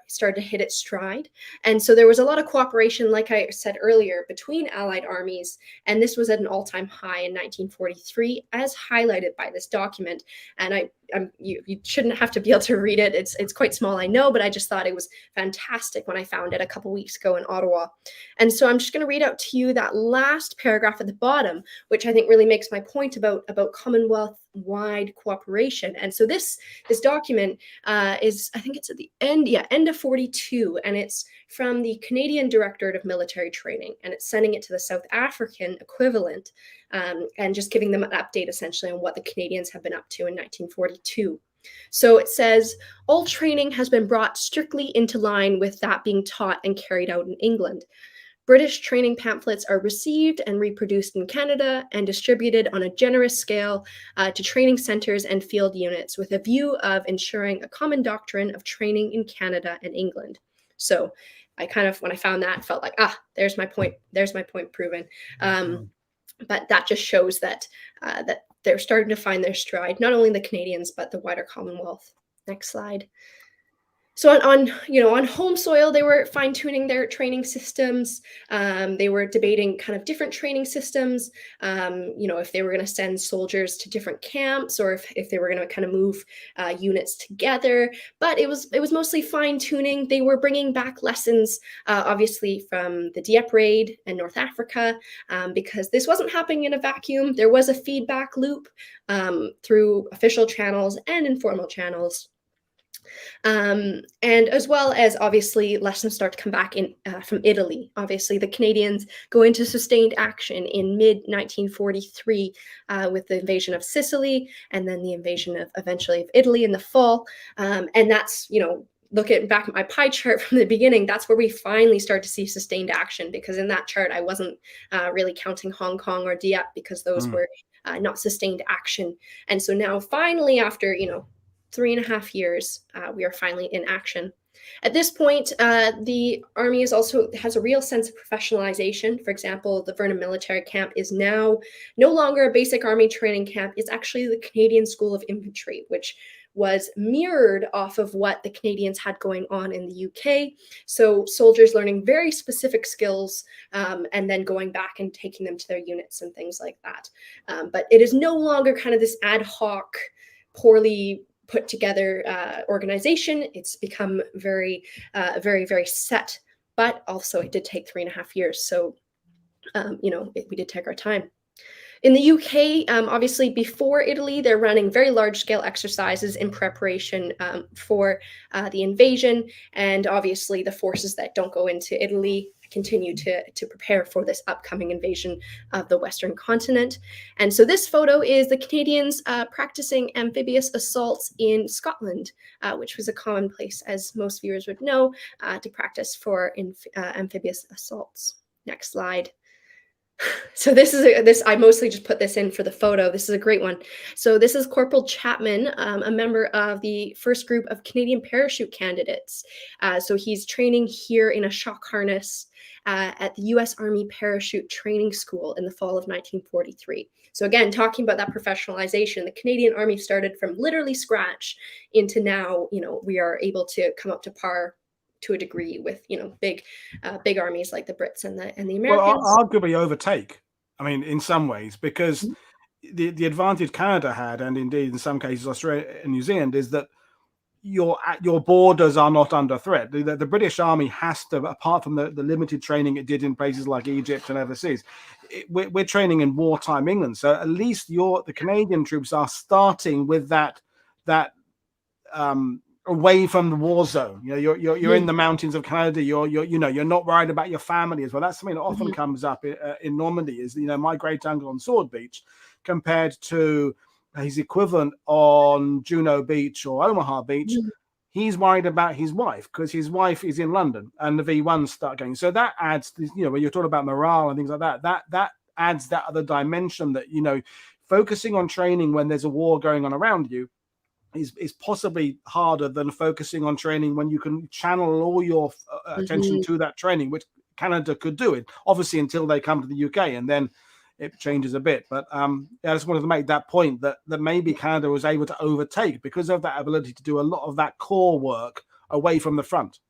started to hit its stride. And so there was a lot of cooperation, like I said earlier, between Allied armies. And this was at an all-time high in 1943, as highlighted by this document. And you shouldn't have to be able to read it. It's quite small, I know, but I just thought it was fantastic when I found it a couple weeks ago in Ottawa. And so I'm just going to read out to you that last paragraph at the bottom, which I think really makes my point about Commonwealth-wide cooperation. And so this document is, I think it's at the end, end of 42, and it's from the Canadian Directorate of Military Training, and it's sending it to the South African equivalent, and just giving them an update essentially on what the Canadians have been up to in 1942. So it says, all training has been brought strictly into line with that being taught and carried out in England. British training pamphlets are received and reproduced in Canada and distributed on a generous scale to training centers and field units with a view of ensuring a common doctrine of training in Canada and England. So I kind of, when I found that, felt like, there's my point proven. But that just shows that that they're starting to find their stride, not only the Canadians, but the wider Commonwealth. Next slide. So on home soil, they were fine-tuning their training systems. They were debating kind of different training systems, if they were going to send soldiers to different camps, or if they were going to kind of move units together. But it was mostly fine-tuning. They were bringing back lessons, obviously, from the Dieppe raid in North Africa, because this wasn't happening in a vacuum. There was a feedback loop through official channels and informal channels. And as well as, obviously, lessons start to come back in from Italy. Obviously, the Canadians go into sustained action in mid-1943 with the invasion of Sicily, and then the invasion eventually of Italy in the fall. And that's, looking back at my pie chart from the beginning, that's where we finally start to see sustained action, because in that chart, I wasn't really counting Hong Kong or Dieppe, because those were not sustained action. And so now finally, after, 3.5 years, we are finally in action. At this point, the Army has a real sense of professionalization. For example, the Vernon Military Camp is now no longer a basic Army training camp. It's actually the Canadian School of Infantry, which was mirrored off of what the Canadians had going on in the UK. So soldiers learning very specific skills, and then going back and taking them to their units and things like that. But it is no longer kind of this ad hoc, poorly put together organization. It's become very, very set, but also it did take 3.5 years. So, we did take our time. In the UK, obviously before Italy, they're running very large-scale exercises in preparation for the invasion, and obviously the forces that don't go into Italy continue to prepare for this upcoming invasion of the Western continent. And so this photo is the Canadians practicing amphibious assaults in Scotland, which was a common place, as most viewers would know, to practice for amphibious assaults. Next slide. So I mostly just put this in for the photo. This is a great one. So this is Corporal Chapman, a member of the first group of Canadian parachute candidates. So he's training here in a shock harness at the U.S. Army Parachute Training School in the fall of 1943. So again, talking about that professionalization, the Canadian Army started from literally scratch into now, we are able to come up to par to a degree with big armies like the Brits and the Americans. Well, arguably overtake. I mean, in some ways, because the advantage Canada had, and indeed in some cases Australia and New Zealand, is that your borders are not under threat. The British Army has to, apart from the limited training it did in places like Egypt and overseas, we're training in wartime England. So at least the Canadian troops are starting with that away from the war zone. You're in the mountains of Canada. You're not worried about your family as well. That's something that often comes up in Normandy. Is my great uncle on Sword Beach compared to his equivalent on Juno Beach or Omaha Beach. He's worried about his wife because his wife is in London and the V1s start going. So that adds, when you're talking about morale and things like that adds that other dimension that, focusing on training when there's a war going on around you is possibly harder than focusing on training when you can channel all your attention to that training, which Canada could do it, obviously, until they come to the UK, and then it changes a bit. But I just wanted to make that point that maybe Canada was able to overtake because of that ability to do a lot of that core work away from the front.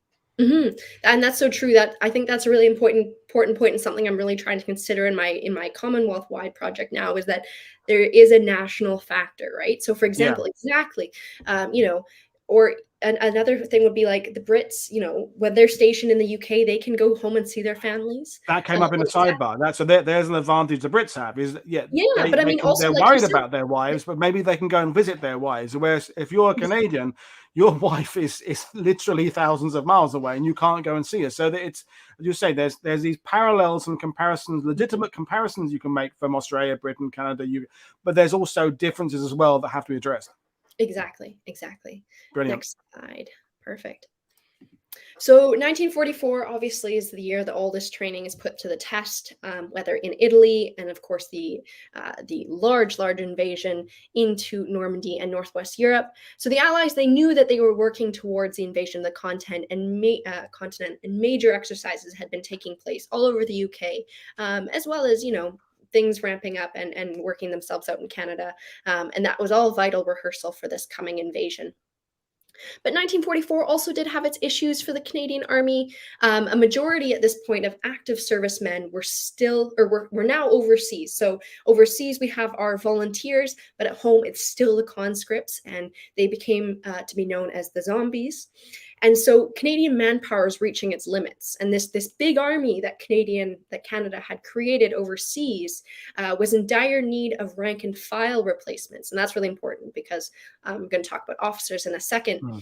And that's so true. That I think that's a really important point, and something I'm really trying to consider in my Commonwealth wide project now is that there is a national factor, right? So, for Yeah, example, exactly, you know, or another thing would be like the Brits, you know, when they're stationed in the UK, they can go home and see their families. that came up in the sidebar. That's so there's an advantage the Brits have is that, yeah, Yeah, but I they mean, can, also, they're like you worried said, about their wives, but maybe they can go and visit their wives. Whereas if you're a Canadian, your wife is literally thousands of miles away, and you can't go and see her. So that it's, as you say, there's these parallels and comparisons, legitimate comparisons you can make from Australia, Britain, Canada, but there's also differences as well that have to be addressed. exactly, exactly. Brilliant. Next slide. Perfect. So 1944 obviously is the year that all this training is put to the test, whether in Italy and of course the large invasion into Normandy and Northwest Europe. So the Allies, they knew that they were working towards the invasion of the continent, and major exercises had been taking place all over the UK, as well as, you know, things ramping up and working themselves out in Canada, and that was all vital rehearsal for this coming invasion. But 1944 also did have its issues for the Canadian Army. A majority at this point of active servicemen were still, or were now overseas. So overseas we have our volunteers, but at home it's still the conscripts, and they became to be known as the zombies. And so Canadian manpower is reaching its limits, and this big army that Canada had created overseas was in dire need of rank and file replacements, and that's really important because I'm going to talk about officers in a second. Hmm.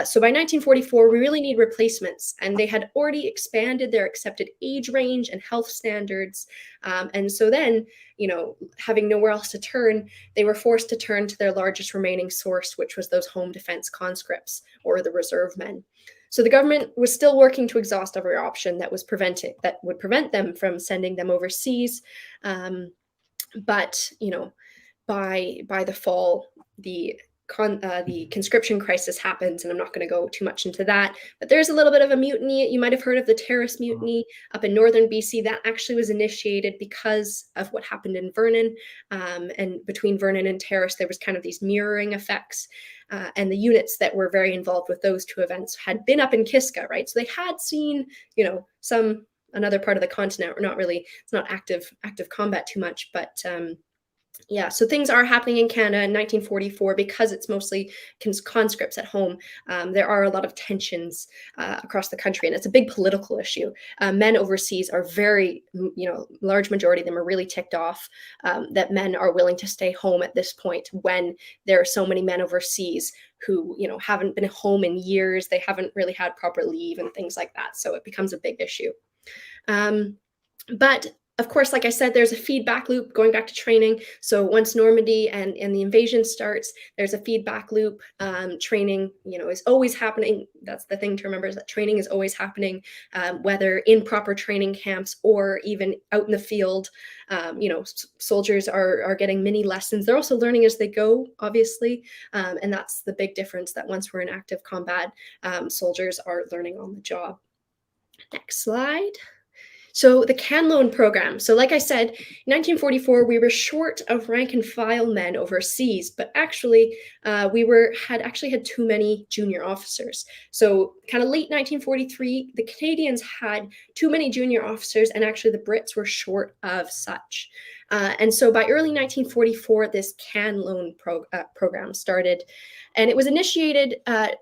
So by 1944, we really need replacements, and they had already expanded their accepted age range and health standards. And so then, you know, having nowhere else to turn, they were forced to turn to their largest remaining source, which was those home defense conscripts or the reserve men. So the government was still working to exhaust every option that would prevent them from sending them overseas. But you know, by the fall, the conscription crisis happens, and I'm not going to go too much into that. But there's a little bit of a mutiny. You might have heard of the Terrace Mutiny up in northern BC. That actually was initiated because of what happened in Vernon, and between Vernon and Terrace, there was kind of these mirroring effects. And the units that were very involved with those two events had been up in Kiska, right? So they had seen, you know, another part of the continent, or not really. It's not active combat too much, but yeah, so things are happening in Canada in 1944 because it's mostly conscripts at home. There are a lot of tensions across the country, and it's a big political issue. Men overseas are very, you know, large majority of them are really ticked off that men are willing to stay home at this point when there are so many men overseas who, you know, haven't been home in years. They haven't really had proper leave and things like that. So it becomes a big issue. But of course, like I said, there's a feedback loop going back to training. So once Normandy and the invasion starts, there's a feedback loop. Training, you know, is always happening. That's the thing to remember, is that training is always happening, whether in proper training camps or even out in the field. You know, soldiers are getting mini lessons. They're also learning as they go, obviously. And that's the big difference, that once we're in active combat, soldiers are learning on the job. Next slide. So the Can Loan program. So like I said, in 1944, we were short of rank and file men overseas, but actually had too many junior officers. So kind of late 1943, the Canadians had too many junior officers, and actually the Brits were short of such. And so by early 1944, this Can Loan program started, and it was initiated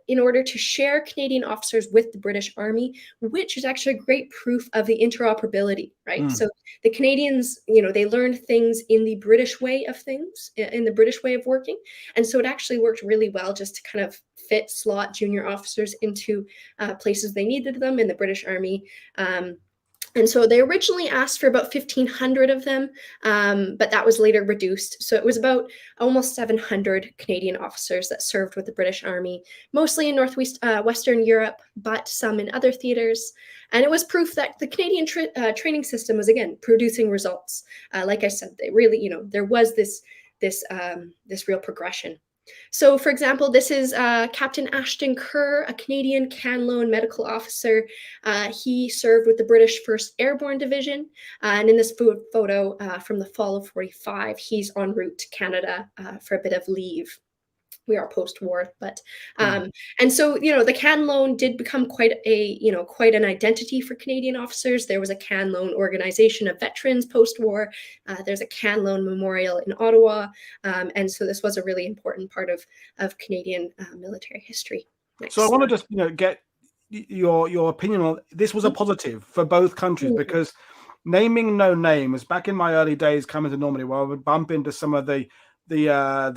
in order to share Canadian officers with the British Army, which is actually great proof of the interoperability, right? So the Canadians, you know, they learned things in the British way of things, in the British way of working. And so it actually worked really well just to kind of slot junior officers into places they needed them in the British Army. And so they originally asked for about 1,500 of them, but that was later reduced. So it was about almost 700 Canadian officers that served with the British Army, mostly in Western Europe, but some in other theaters. And it was proof that the Canadian training system was, again, producing results. Like I said, they really, you know, there was this real progression. So, for example, this is Captain Ashton Kerr, a Canadian Can Loan medical officer. He served with the British 1st Airborne Division. And in this photo from the fall of 45, he's en route to Canada for a bit of leave. We are post-war, but Mm. and so the Can Loan did become quite an identity for Canadian officers. There was a Can Loan organization of veterans post-war. There's a Can Loan memorial in Ottawa, and so this was a really important part of Canadian military history. So I Next want to slide. just get your opinion on this. Was a positive for both countries Mhm. because naming no names back in my early days coming to Normandy, where I would bump into some of the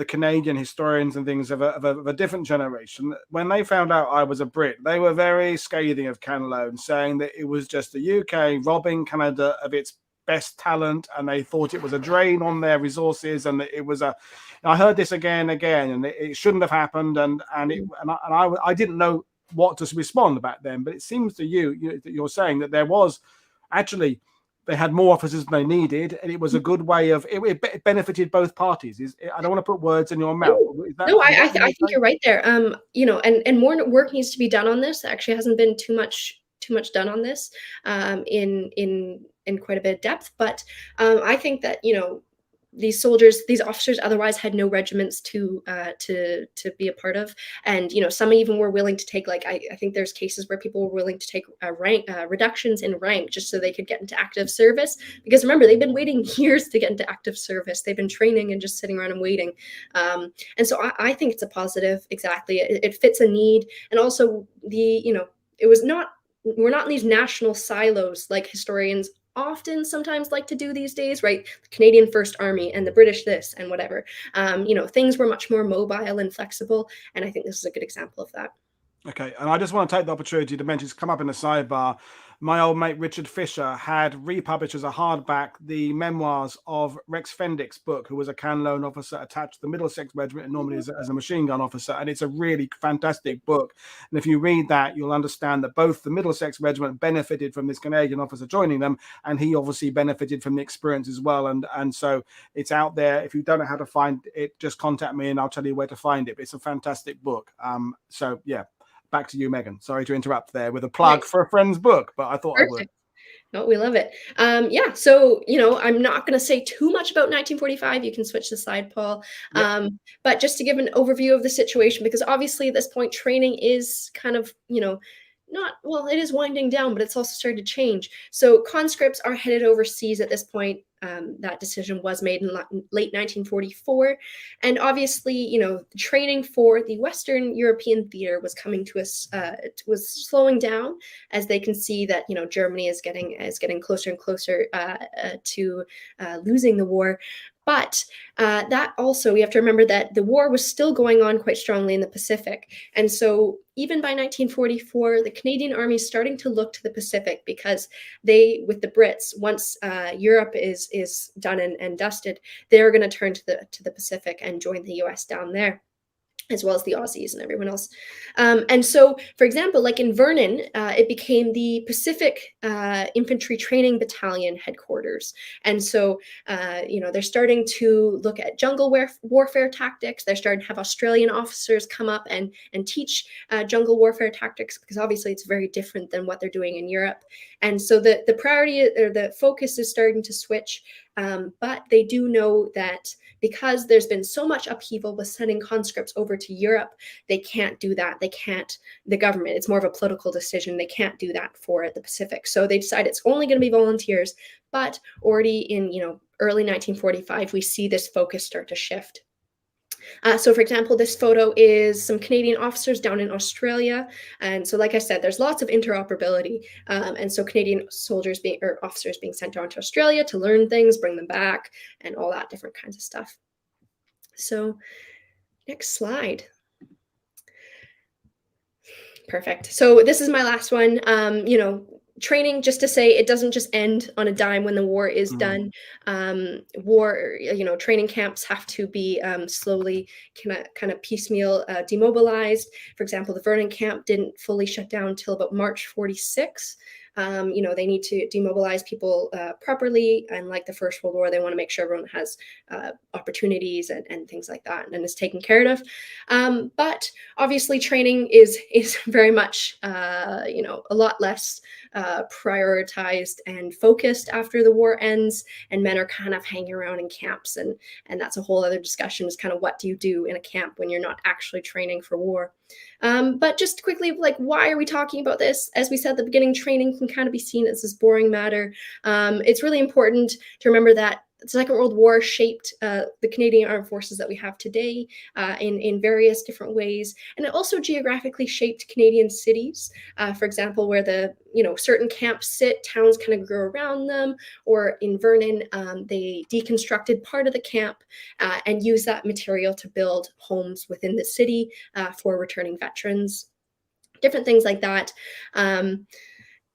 Canadian historians and things of a different generation. When they found out I was a Brit, they were very scathing of Canloan, saying that it was just the UK robbing Canada of its best talent, and they thought it was a drain on their resources, and it was a. I heard this again and again, and it shouldn't have happened, I didn't know what to respond back then. But it seems to you're saying that there was actually they had more officers than they needed, and it was a good way of it benefited both parties. I don't want to put words in your mouth. Oh, Is that no, I what I, th- you I were think saying? you're right there. And more work needs to be done on this. There actually hasn't been too much done on this in quite a bit of depth. But I think that these soldiers, these officers, otherwise had no regiments to be a part of, and some even were willing to take, like, I think there's cases where people were willing to take rank reductions in rank just so they could get into active service, because remember, they've been waiting years to get into active service. They've been training and just sitting around and waiting. And so I think it's a positive. Exactly, it fits a need. And also it was not we're not in these national silos like historians often sometimes like to do these days, right? The Canadian First Army and the British this and whatever. Things were much more mobile and flexible, and I think this is a good example of that. Okay, and I just want to take the opportunity to mention, it's come up in the sidebar. My old mate Richard Fisher had republished as a hardback the memoirs of Rex Fendick's book, who was a Can Loan officer attached to the Middlesex Regiment and normally as a machine gun officer. And it's a really fantastic book. And if you read that, you'll understand that both the Middlesex Regiment benefited from this Canadian officer joining them, and he obviously benefited from the experience as well. And so it's out there. If you don't know how to find it, just contact me and I'll tell you where to find it. It's a fantastic book. So yeah. Back to you, Megan. Sorry to interrupt there with a plug Nice. for a friend's book, but I thought I would. Perfect. No, we love it. Yeah, so I'm not going to say too much about 1945. You can switch the slide, Paul. Yep. But just to give an overview of the situation, because obviously at this point training is kind of not, well, it is winding down, but it's also started to change. So conscripts are headed overseas at this point. That decision was made in late 1944, and obviously, training for the Western European theater was coming to us. It was slowing down as they can see that Germany is getting closer and closer to losing the war. But that also, we have to remember that the war was still going on quite strongly in the Pacific. And so even by 1944, the Canadian Army is starting to look to the Pacific, because with the Brits, once Europe is done and dusted, they're going to turn to the Pacific and join the US down there, as well as the Aussies and everyone else. And so, for example, like in Vernon, it became the Pacific Infantry Training Battalion headquarters. And so, they're starting to look at jungle warfare tactics. They're starting to have Australian officers come up and teach jungle warfare tactics, because obviously it's very different than what they're doing in Europe. And so the priority, or the focus, is starting to switch. But they do know that because there's been so much upheaval with sending conscripts over to Europe, they can't do that. The government, it's more of a political decision. They can't do that for the Pacific. So they decide it's only going to be volunteers. But already in, early 1945, we see this focus start to shift. So, for example, this photo is some Canadian officers down in Australia. And so, like I said, there's lots of interoperability. And so Canadian officers being sent down to Australia to learn things, bring them back, and all that different kinds of stuff. So next slide. Perfect. So this is my last one. Training, just to say, it doesn't just end on a dime when the war is done. Training camps have to be slowly kind of piecemeal demobilized. For example, the Vernon camp didn't fully shut down until about March 46. They need to demobilize people properly. And like the First World War, they want to make sure everyone has opportunities and things like that and is taken care of. But obviously, training is very much a lot less prioritized and focused after the war ends, and men are kind of hanging around in camps, and that's a whole other discussion, is kind of what do you do in a camp when you're not actually training for war. But just quickly, like, why are we talking about this? As we said at the beginning, training can kind of be seen as this boring matter. It's really important to remember that the Second World War shaped the Canadian Armed Forces that we have today in various different ways, and it also geographically shaped Canadian cities. For example, where the certain camps sit, towns kind of grew around them. Or in Vernon, they deconstructed part of the camp and used that material to build homes within the city for returning veterans. Different things like that.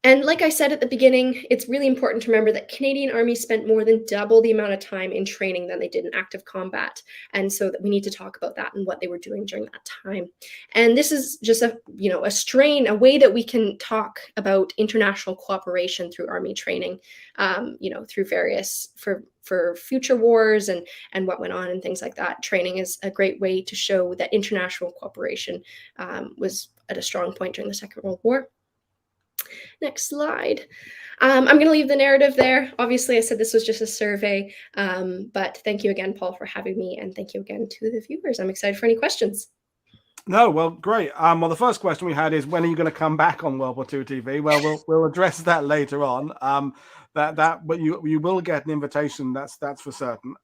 And like I said at the beginning, it's really important to remember that Canadian Army spent more than double the amount of time in training than they did in active combat. And so that we need to talk about that and what they were doing during that time. And this is just a way that we can talk about international cooperation through Army training, through various, for future wars and what went on and things like that. Training is a great way to show that international cooperation was at a strong point during the Second World War. Next slide. I'm going to leave the narrative there. Obviously, I said this was just a survey, but thank you again, Paul, for having me, and thank you again to the viewers. I'm excited for any questions. No, well, great. Well, the first question we had is, when are you going to come back on World War II TV? Well, we'll address that later on. But you will get an invitation. That's for certain.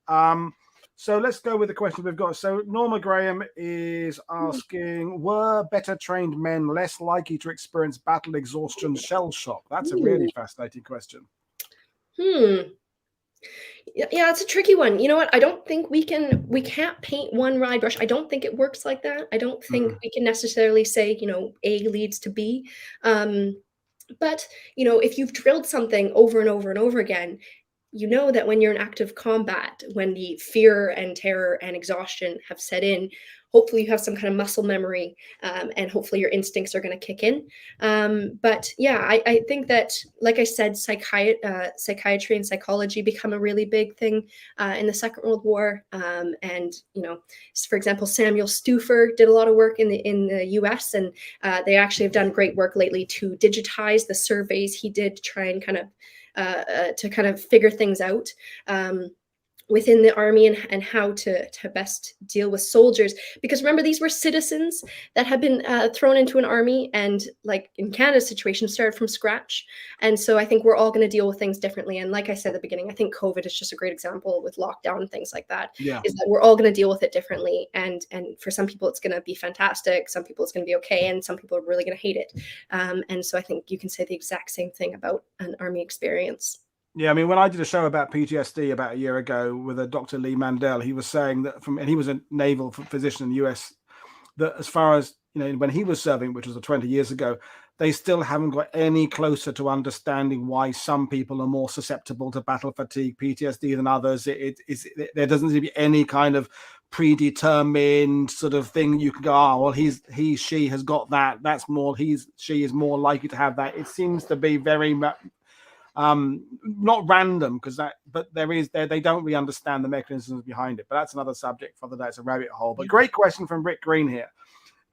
So let's go with the question we've got. So Norma Graham is asking, were better trained men less likely to experience battle exhaustion, shell shock? That's a really fascinating question. Yeah, it's a tricky one. You know what? I don't think we can't paint one wide brush. I don't think it works like that. I don't think we can necessarily say, A leads to B. But, if you've drilled something over and over and over again, you know that when you're in active combat, when the fear and terror and exhaustion have set in, hopefully you have some kind of muscle memory, and hopefully your instincts are going to kick in. But yeah, I think that, like I said, psychiatry and psychology become a really big thing in the Second World War. And for example, Samuel Stufer did a lot of work in the U.S., and they actually have done great work lately to digitize the surveys he did to try and kind of figure things out within the army and how to best deal with soldiers. Because remember, these were citizens that had been thrown into an army, and like in Canada's situation, started from scratch. And so I think we're all going to deal with things differently. And like I said at the beginning, I think COVID is just a great example with lockdown and things like that. Yeah. Is that we're all going to deal with it differently. And for some people, it's going to be fantastic. Some people, it's going to be okay. And some people are really going to hate it. And so I think you can say the exact same thing about an army experience. Yeah, I mean, when I did a show about PTSD about a year ago with a Dr. Lee Mandel, he was saying that and he was a naval physician in the US, that as far as, when he was serving, which was 20 years ago, they still haven't got any closer to understanding why some people are more susceptible to battle fatigue, PTSD than others. There doesn't seem to be any kind of predetermined sort of thing you can go, well, she has got that. That's more, she is more likely to have that. It seems to be very much not random, but they don't really understand the mechanisms behind it. But that's another subject for the day. It's a rabbit hole. But great question from Rick Green here.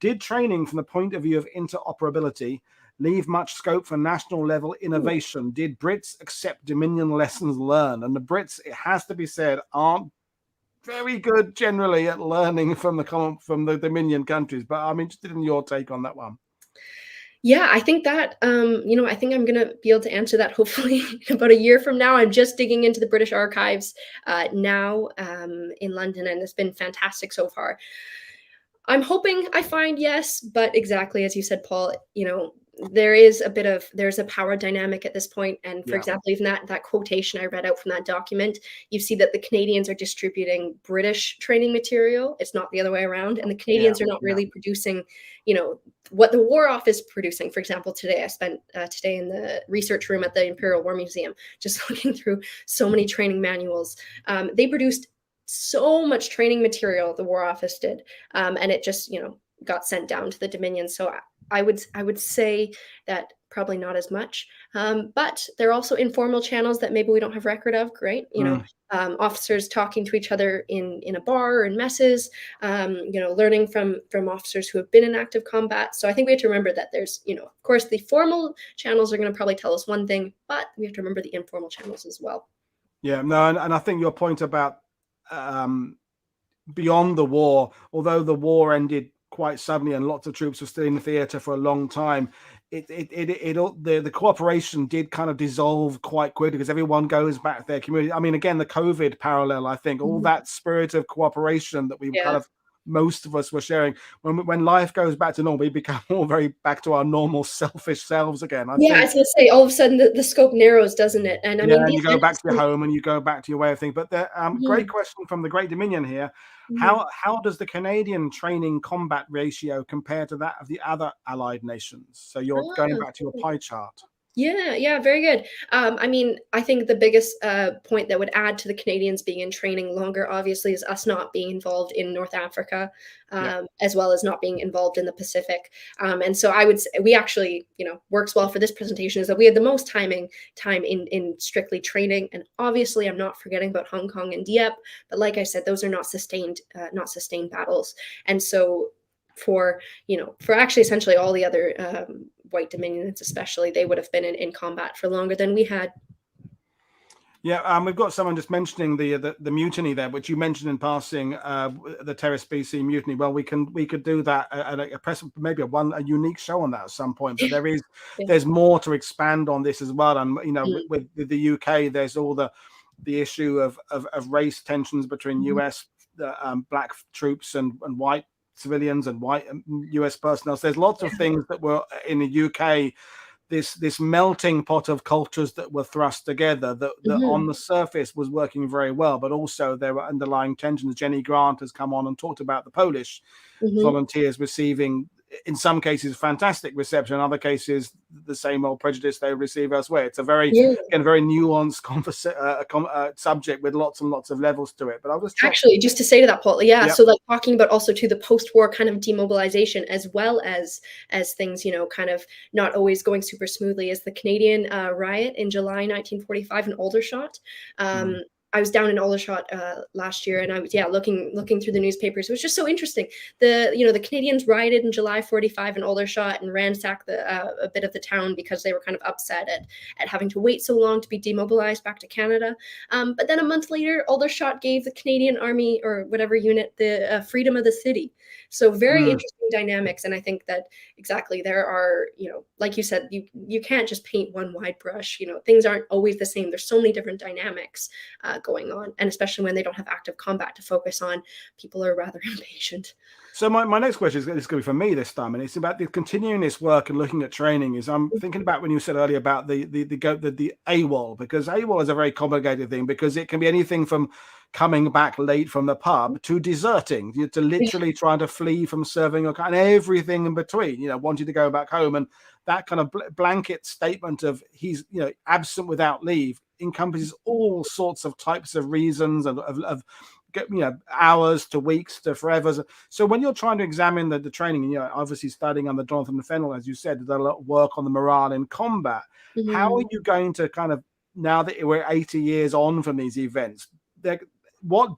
Did training from the point of view of interoperability leave much scope for national level innovation? Did Brits accept Dominion lessons learned? And the Brits, it has to be said, aren't very good generally at learning from the Dominion countries. But I'm interested in your take on that one. Yeah, I think that, I think I'm going to be able to answer that hopefully about a year from now. I'm just digging into the British archives now in London, and it's been fantastic so far. I'm hoping I find yes, but exactly as you said, Paul, there's a power dynamic at this point. And for example, even that quotation I read out from that document, you see that the Canadians are distributing British training material. It's not the other way around. And the Canadians are not really producing, what the War Office producing. For example, today I spent today in the research room at the Imperial War Museum, just looking through so many training manuals. They produced so much training material, the War Office did. And it just, got sent down to the Dominion. So I would say that probably not as much. But there are also informal channels that maybe we don't have record of, right? Officers talking to each other in a bar or in messes, learning from officers who have been in active combat. So I think we have to remember that there's, of course, the formal channels are going to probably tell us one thing, but we have to remember the informal channels as well. Yeah, no, and I think your point about beyond the war, although the war ended quite suddenly and lots of troops were still in the theater for a long time, the cooperation did kind of dissolve quite quickly because everyone goes back to their community. I mean, again, the COVID parallel, I think, all that spirit of cooperation that we kind of most of us were sharing when life goes back to normal, we become all very back to our normal selfish selves again. I Yeah, I think was gonna say, all of a sudden the scope narrows, doesn't it? And I yeah, mean, and these you go back to your home and you go back to your way of thinking. But the great question from the Great Dominion here: how does the Canadian training combat ratio compare to that of the other allied nations? So you're going back to your pie chart. Yeah, very good. I mean, I think the biggest point that would add to the Canadians being in training longer, obviously, is us not being involved in North Africa, as well as not being involved in the Pacific. And so I would say we actually, works well for this presentation is that we had the most time in strictly training. And obviously, I'm not forgetting about Hong Kong and Dieppe, but like I said, those are not sustained battles. And so for actually essentially all the other white dominions, especially, they would have been in combat for longer than we had. Yeah, we've got someone just mentioning the mutiny there, which you mentioned in passing, the Terrace BC mutiny. Well, we could do that at a press, maybe a unique show on that at some point. But there's more to expand on this as well. And with the UK, there's all the issue of race tensions between US black troops and white civilians and white US personnel. So there's lots of things that were in the UK. This melting pot of cultures that were thrust together that on the surface was working very well, but also there were underlying tensions. Jenny Grant has come on and talked about the Polish volunteers receiving, in some cases, fantastic reception, in other cases, the same old prejudice they receive elsewhere. It's a very nuanced subject with lots and lots of levels to it. But I'll just actually just to say to that, Paul, so like talking about also to the post-war kind of demobilization, as well as things, kind of not always going super smoothly, as the Canadian riot in July 1945 in Aldershot. I was down in Aldershot last year, and I was looking through the newspapers. It was just so interesting. The Canadians rioted in July 45 in Aldershot and ransacked a bit of the town because they were kind of upset at having to wait so long to be demobilized back to Canada. But then a month later, Aldershot gave the Canadian Army or whatever unit the freedom of the city. So very interesting dynamics, and I think that exactly there are, like you said, you can't just paint one wide brush. Things aren't always the same. There's so many different dynamics going on, and especially when they don't have active combat to focus on, people are rather impatient. So my next question is going to be for me this time, and it's about the continuing this work and looking at training. Is I'm thinking about when you said earlier about the AWOL, because AWOL is a very complicated thing, because it can be anything from coming back late from the pub to deserting, to literally trying to flee from serving, and everything in between. Wanting to go back home, and that kind of blanket statement of he's absent without leave encompasses all sorts of types of reasons of hours to weeks to forever. So when you're trying to examine the training, obviously studying under Jonathan Fennell, as you said, did a lot of work on the morale in combat. How are you going to kind of, now that we're 80 years on from these events, what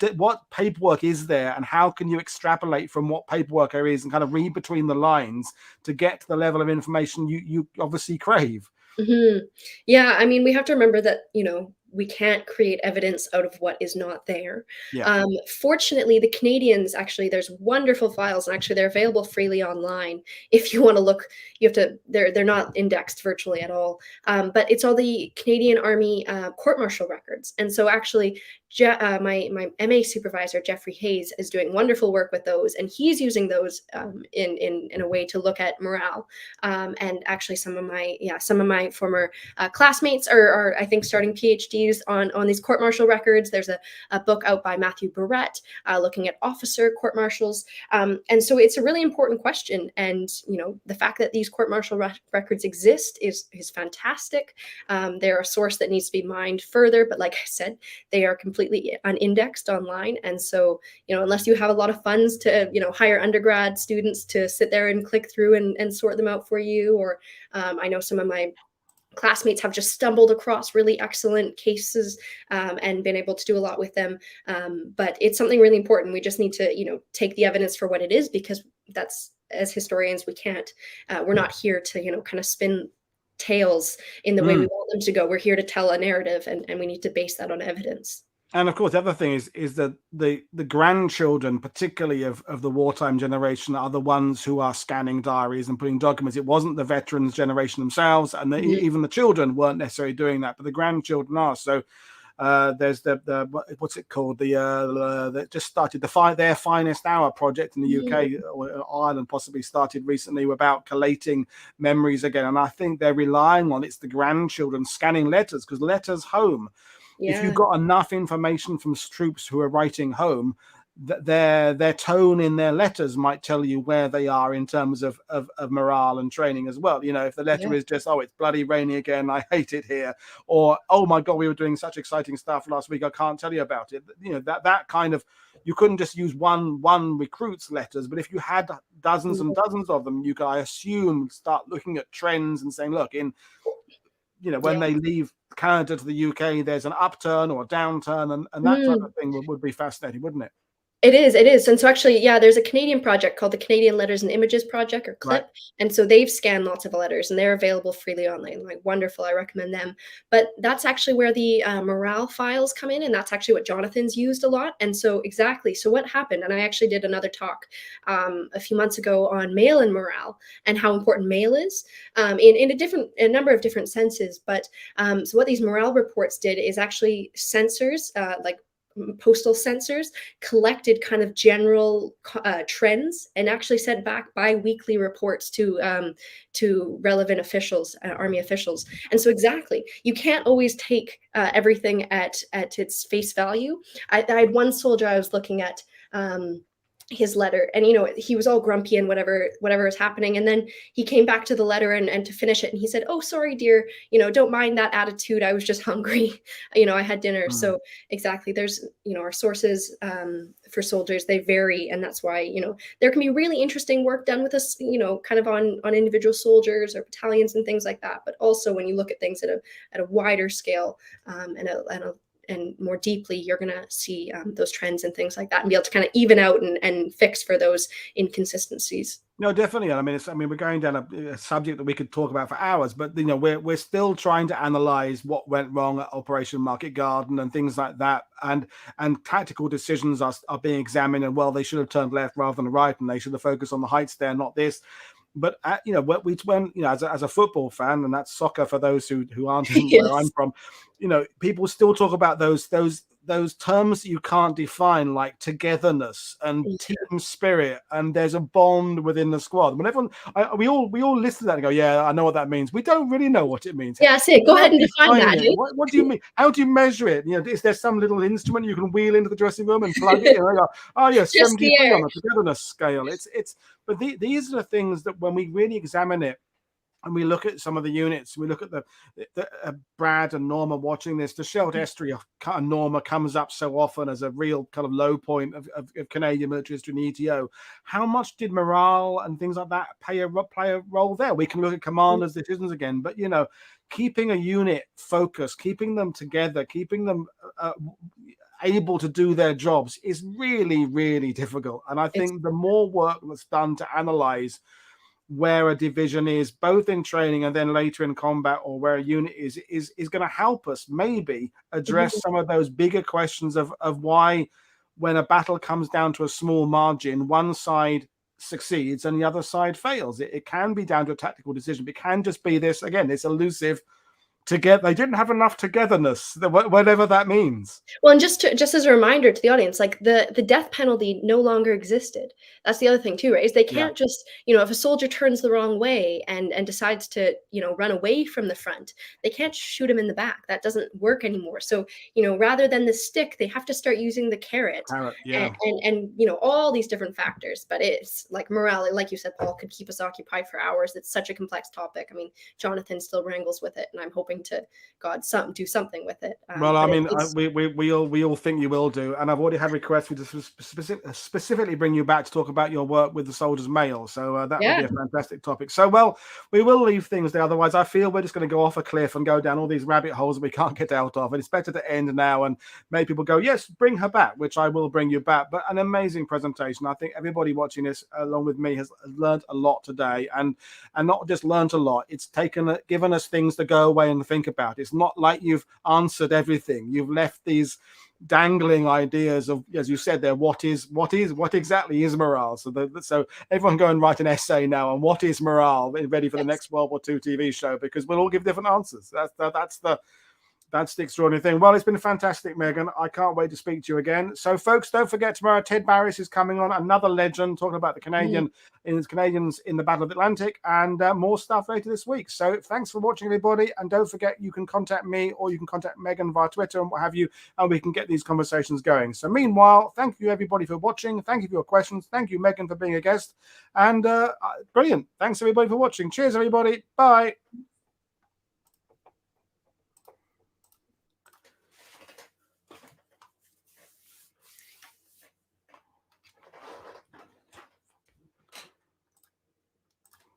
paperwork is there, and how can you extrapolate from what paperwork there is and kind of read between the lines to get to the level of information you obviously crave? Yeah, I mean, we have to remember that, we can't create evidence out of what is not there. Fortunately, the Canadians, actually, there's wonderful files, and actually they're available freely online. If you want to look, they're not indexed virtually at all. But it's all the Canadian Army court-martial records. And so actually, my MA supervisor, Jeffrey Hayes, is doing wonderful work with those, and he's using those in a way to look at morale. And actually, some of my former classmates are I think starting PhDs on these court-martial records. There's a book out by Matthew Barrett looking at officer court-martials, and so it's a really important question. And the fact that these court-martial records exist is fantastic. They're a source that needs to be mined further, but like I said, they are completely completely unindexed online. And so, unless you have a lot of funds to, hire undergrad students to sit there and click through and sort them out for you, or I know some of my classmates have just stumbled across really excellent cases and been able to do a lot with them. But it's something really important. We just need to, take the evidence for what it is, because that's, as historians, we're not here to, kind of spin tales in the way we want them to go. We're here to tell a narrative, and we need to base that on evidence. And of course, the other thing is that the grandchildren, particularly of the wartime generation, are the ones who are scanning diaries and putting documents. It wasn't the veterans generation themselves, and even the children weren't necessarily doing that, but the grandchildren are. So there's the what's it called? That just started their finest hour project in the UK or Ireland, possibly started recently, about collating memories again. And I think they're relying on it's the grandchildren scanning letters, because letters home. Yeah. If you've got enough information from troops who are writing home, their tone in their letters might tell you where they are in terms of morale and training as well. If the letter is just, oh, it's bloody rainy again, I hate it here, or oh my god, we were doing such exciting stuff last week, I can't tell you about it. That kind of, you couldn't just use one recruit's letters, but if you had dozens and dozens of them, you could, I assume, start looking at trends and saying, look, when they leave Canada to the UK, there's an upturn or a downturn, and that type of thing would be fascinating, wouldn't it? It is. And so actually, there's a Canadian project called the Canadian Letters and Images Project, or CLIP. Right. And so they've scanned lots of letters, and they're available freely online. Like, wonderful. I recommend them. But that's actually where the morale files come in. And that's actually what Jonathan's used a lot. And so exactly. So what happened, and I actually did another talk a few months ago on mail and morale and how important mail is in a number of different senses. But so what these morale reports did is actually sensors, like postal sensors, collected kind of general trends and actually sent back bi-weekly reports to relevant officials, army officials. And so exactly, you can't always take everything at its face value. I had one soldier I was looking at his letter, and he was all grumpy and whatever was happening, and then he came back to the letter and to finish it, and he said, oh, sorry dear, don't mind that attitude, I was just hungry, I had dinner. So exactly, there's our sources for soldiers, they vary, and that's why there can be really interesting work done with us, kind of on individual soldiers or battalions and things like that. But also when you look at things at a wider scale and more deeply, you're going to see those trends and things like that, and be able to kind of even out and fix for those inconsistencies. No, definitely. I mean, we're going down a subject that we could talk about for hours, but we're still trying to analyze what went wrong at Operation Market Garden and things like that, and tactical decisions are being examined. And well, they should have turned left rather than right, and they should have focused on the heights there, not this. But as a football fan, and that's soccer for those who aren't Yes. where I'm from, people still talk about those terms that you can't define, like togetherness and team spirit, and there's a bond within the squad. When everyone, we all listen to that and go, yeah, I know what that means. We don't really know what it means. Yeah, say, go ahead and define that. What do you mean? How do you measure it? Is there some little instrument you can wheel into the dressing room and plug it in? And I go, oh yeah, 73 on the togetherness scale. But these are the things that when we really examine it, and we look at some of the units, we look at the Brad and Norma watching this, the Scheldt Estuary of Norma comes up so often as a real kind of low point of Canadian military history in ETO. How much did morale and things like that play a role there? We can look at commanders' decisions again, but keeping a unit focused, keeping them together, keeping them able to do their jobs is really, really difficult. And I think the more work that's done to analyze where a division is, both in training and then later in combat, or where a unit is going to help us maybe address some of those bigger questions of why, when a battle comes down to a small margin, one side succeeds and the other side fails. It can be down to a tactical decision, but it can just be this elusive together. They didn't have enough togetherness, whatever that means. Well, and just as a reminder to the audience, like the death penalty no longer existed. That's the other thing too, right? Is they can't just, if a soldier turns the wrong way and decides to, run away from the front, they can't shoot him in the back. That doesn't work anymore. So, rather than the stick, they have to start using the carrot. And all these different factors. But it's like morale, like you said, Paul, could keep us occupied for hours. It's such a complex topic. I mean, Jonathan still wrangles with it, and I'm hoping going to, God, do something with it. Well, I But mean, we all think you will do, and I've already had requests for you to specifically bring you back to talk about your work with the soldiers' mail. So that would be a fantastic topic. So, well, we will leave things there. Otherwise, I feel we're just going to go off a cliff and go down all these rabbit holes that we can't get out of. And it's better to end now and make people go, yes, bring her back, which I will bring you back. But an amazing presentation. I think everybody watching this, along with me, has learned a lot today, and not just learned a lot. It's given us things to go away and think about. It's not like you've answered everything. You've left these dangling ideas of, as you said there, what exactly is morale. So everyone go and write an essay now on what is morale, ready for the next World War II TV show, because we'll all give different answers. That's the extraordinary thing. Well, it's been fantastic, Megan. I can't wait to speak to you again. So, folks, don't forget tomorrow, Ted Barris is coming on, another legend, talking about the Canadians in the Battle of the Atlantic, and more stuff later this week. So, thanks for watching, everybody. And don't forget, you can contact me or you can contact Megan via Twitter and what have you, and we can get these conversations going. So, meanwhile, thank you, everybody, for watching. Thank you for your questions. Thank you, Megan, for being a guest. And brilliant. Thanks, everybody, for watching. Cheers, everybody. Bye.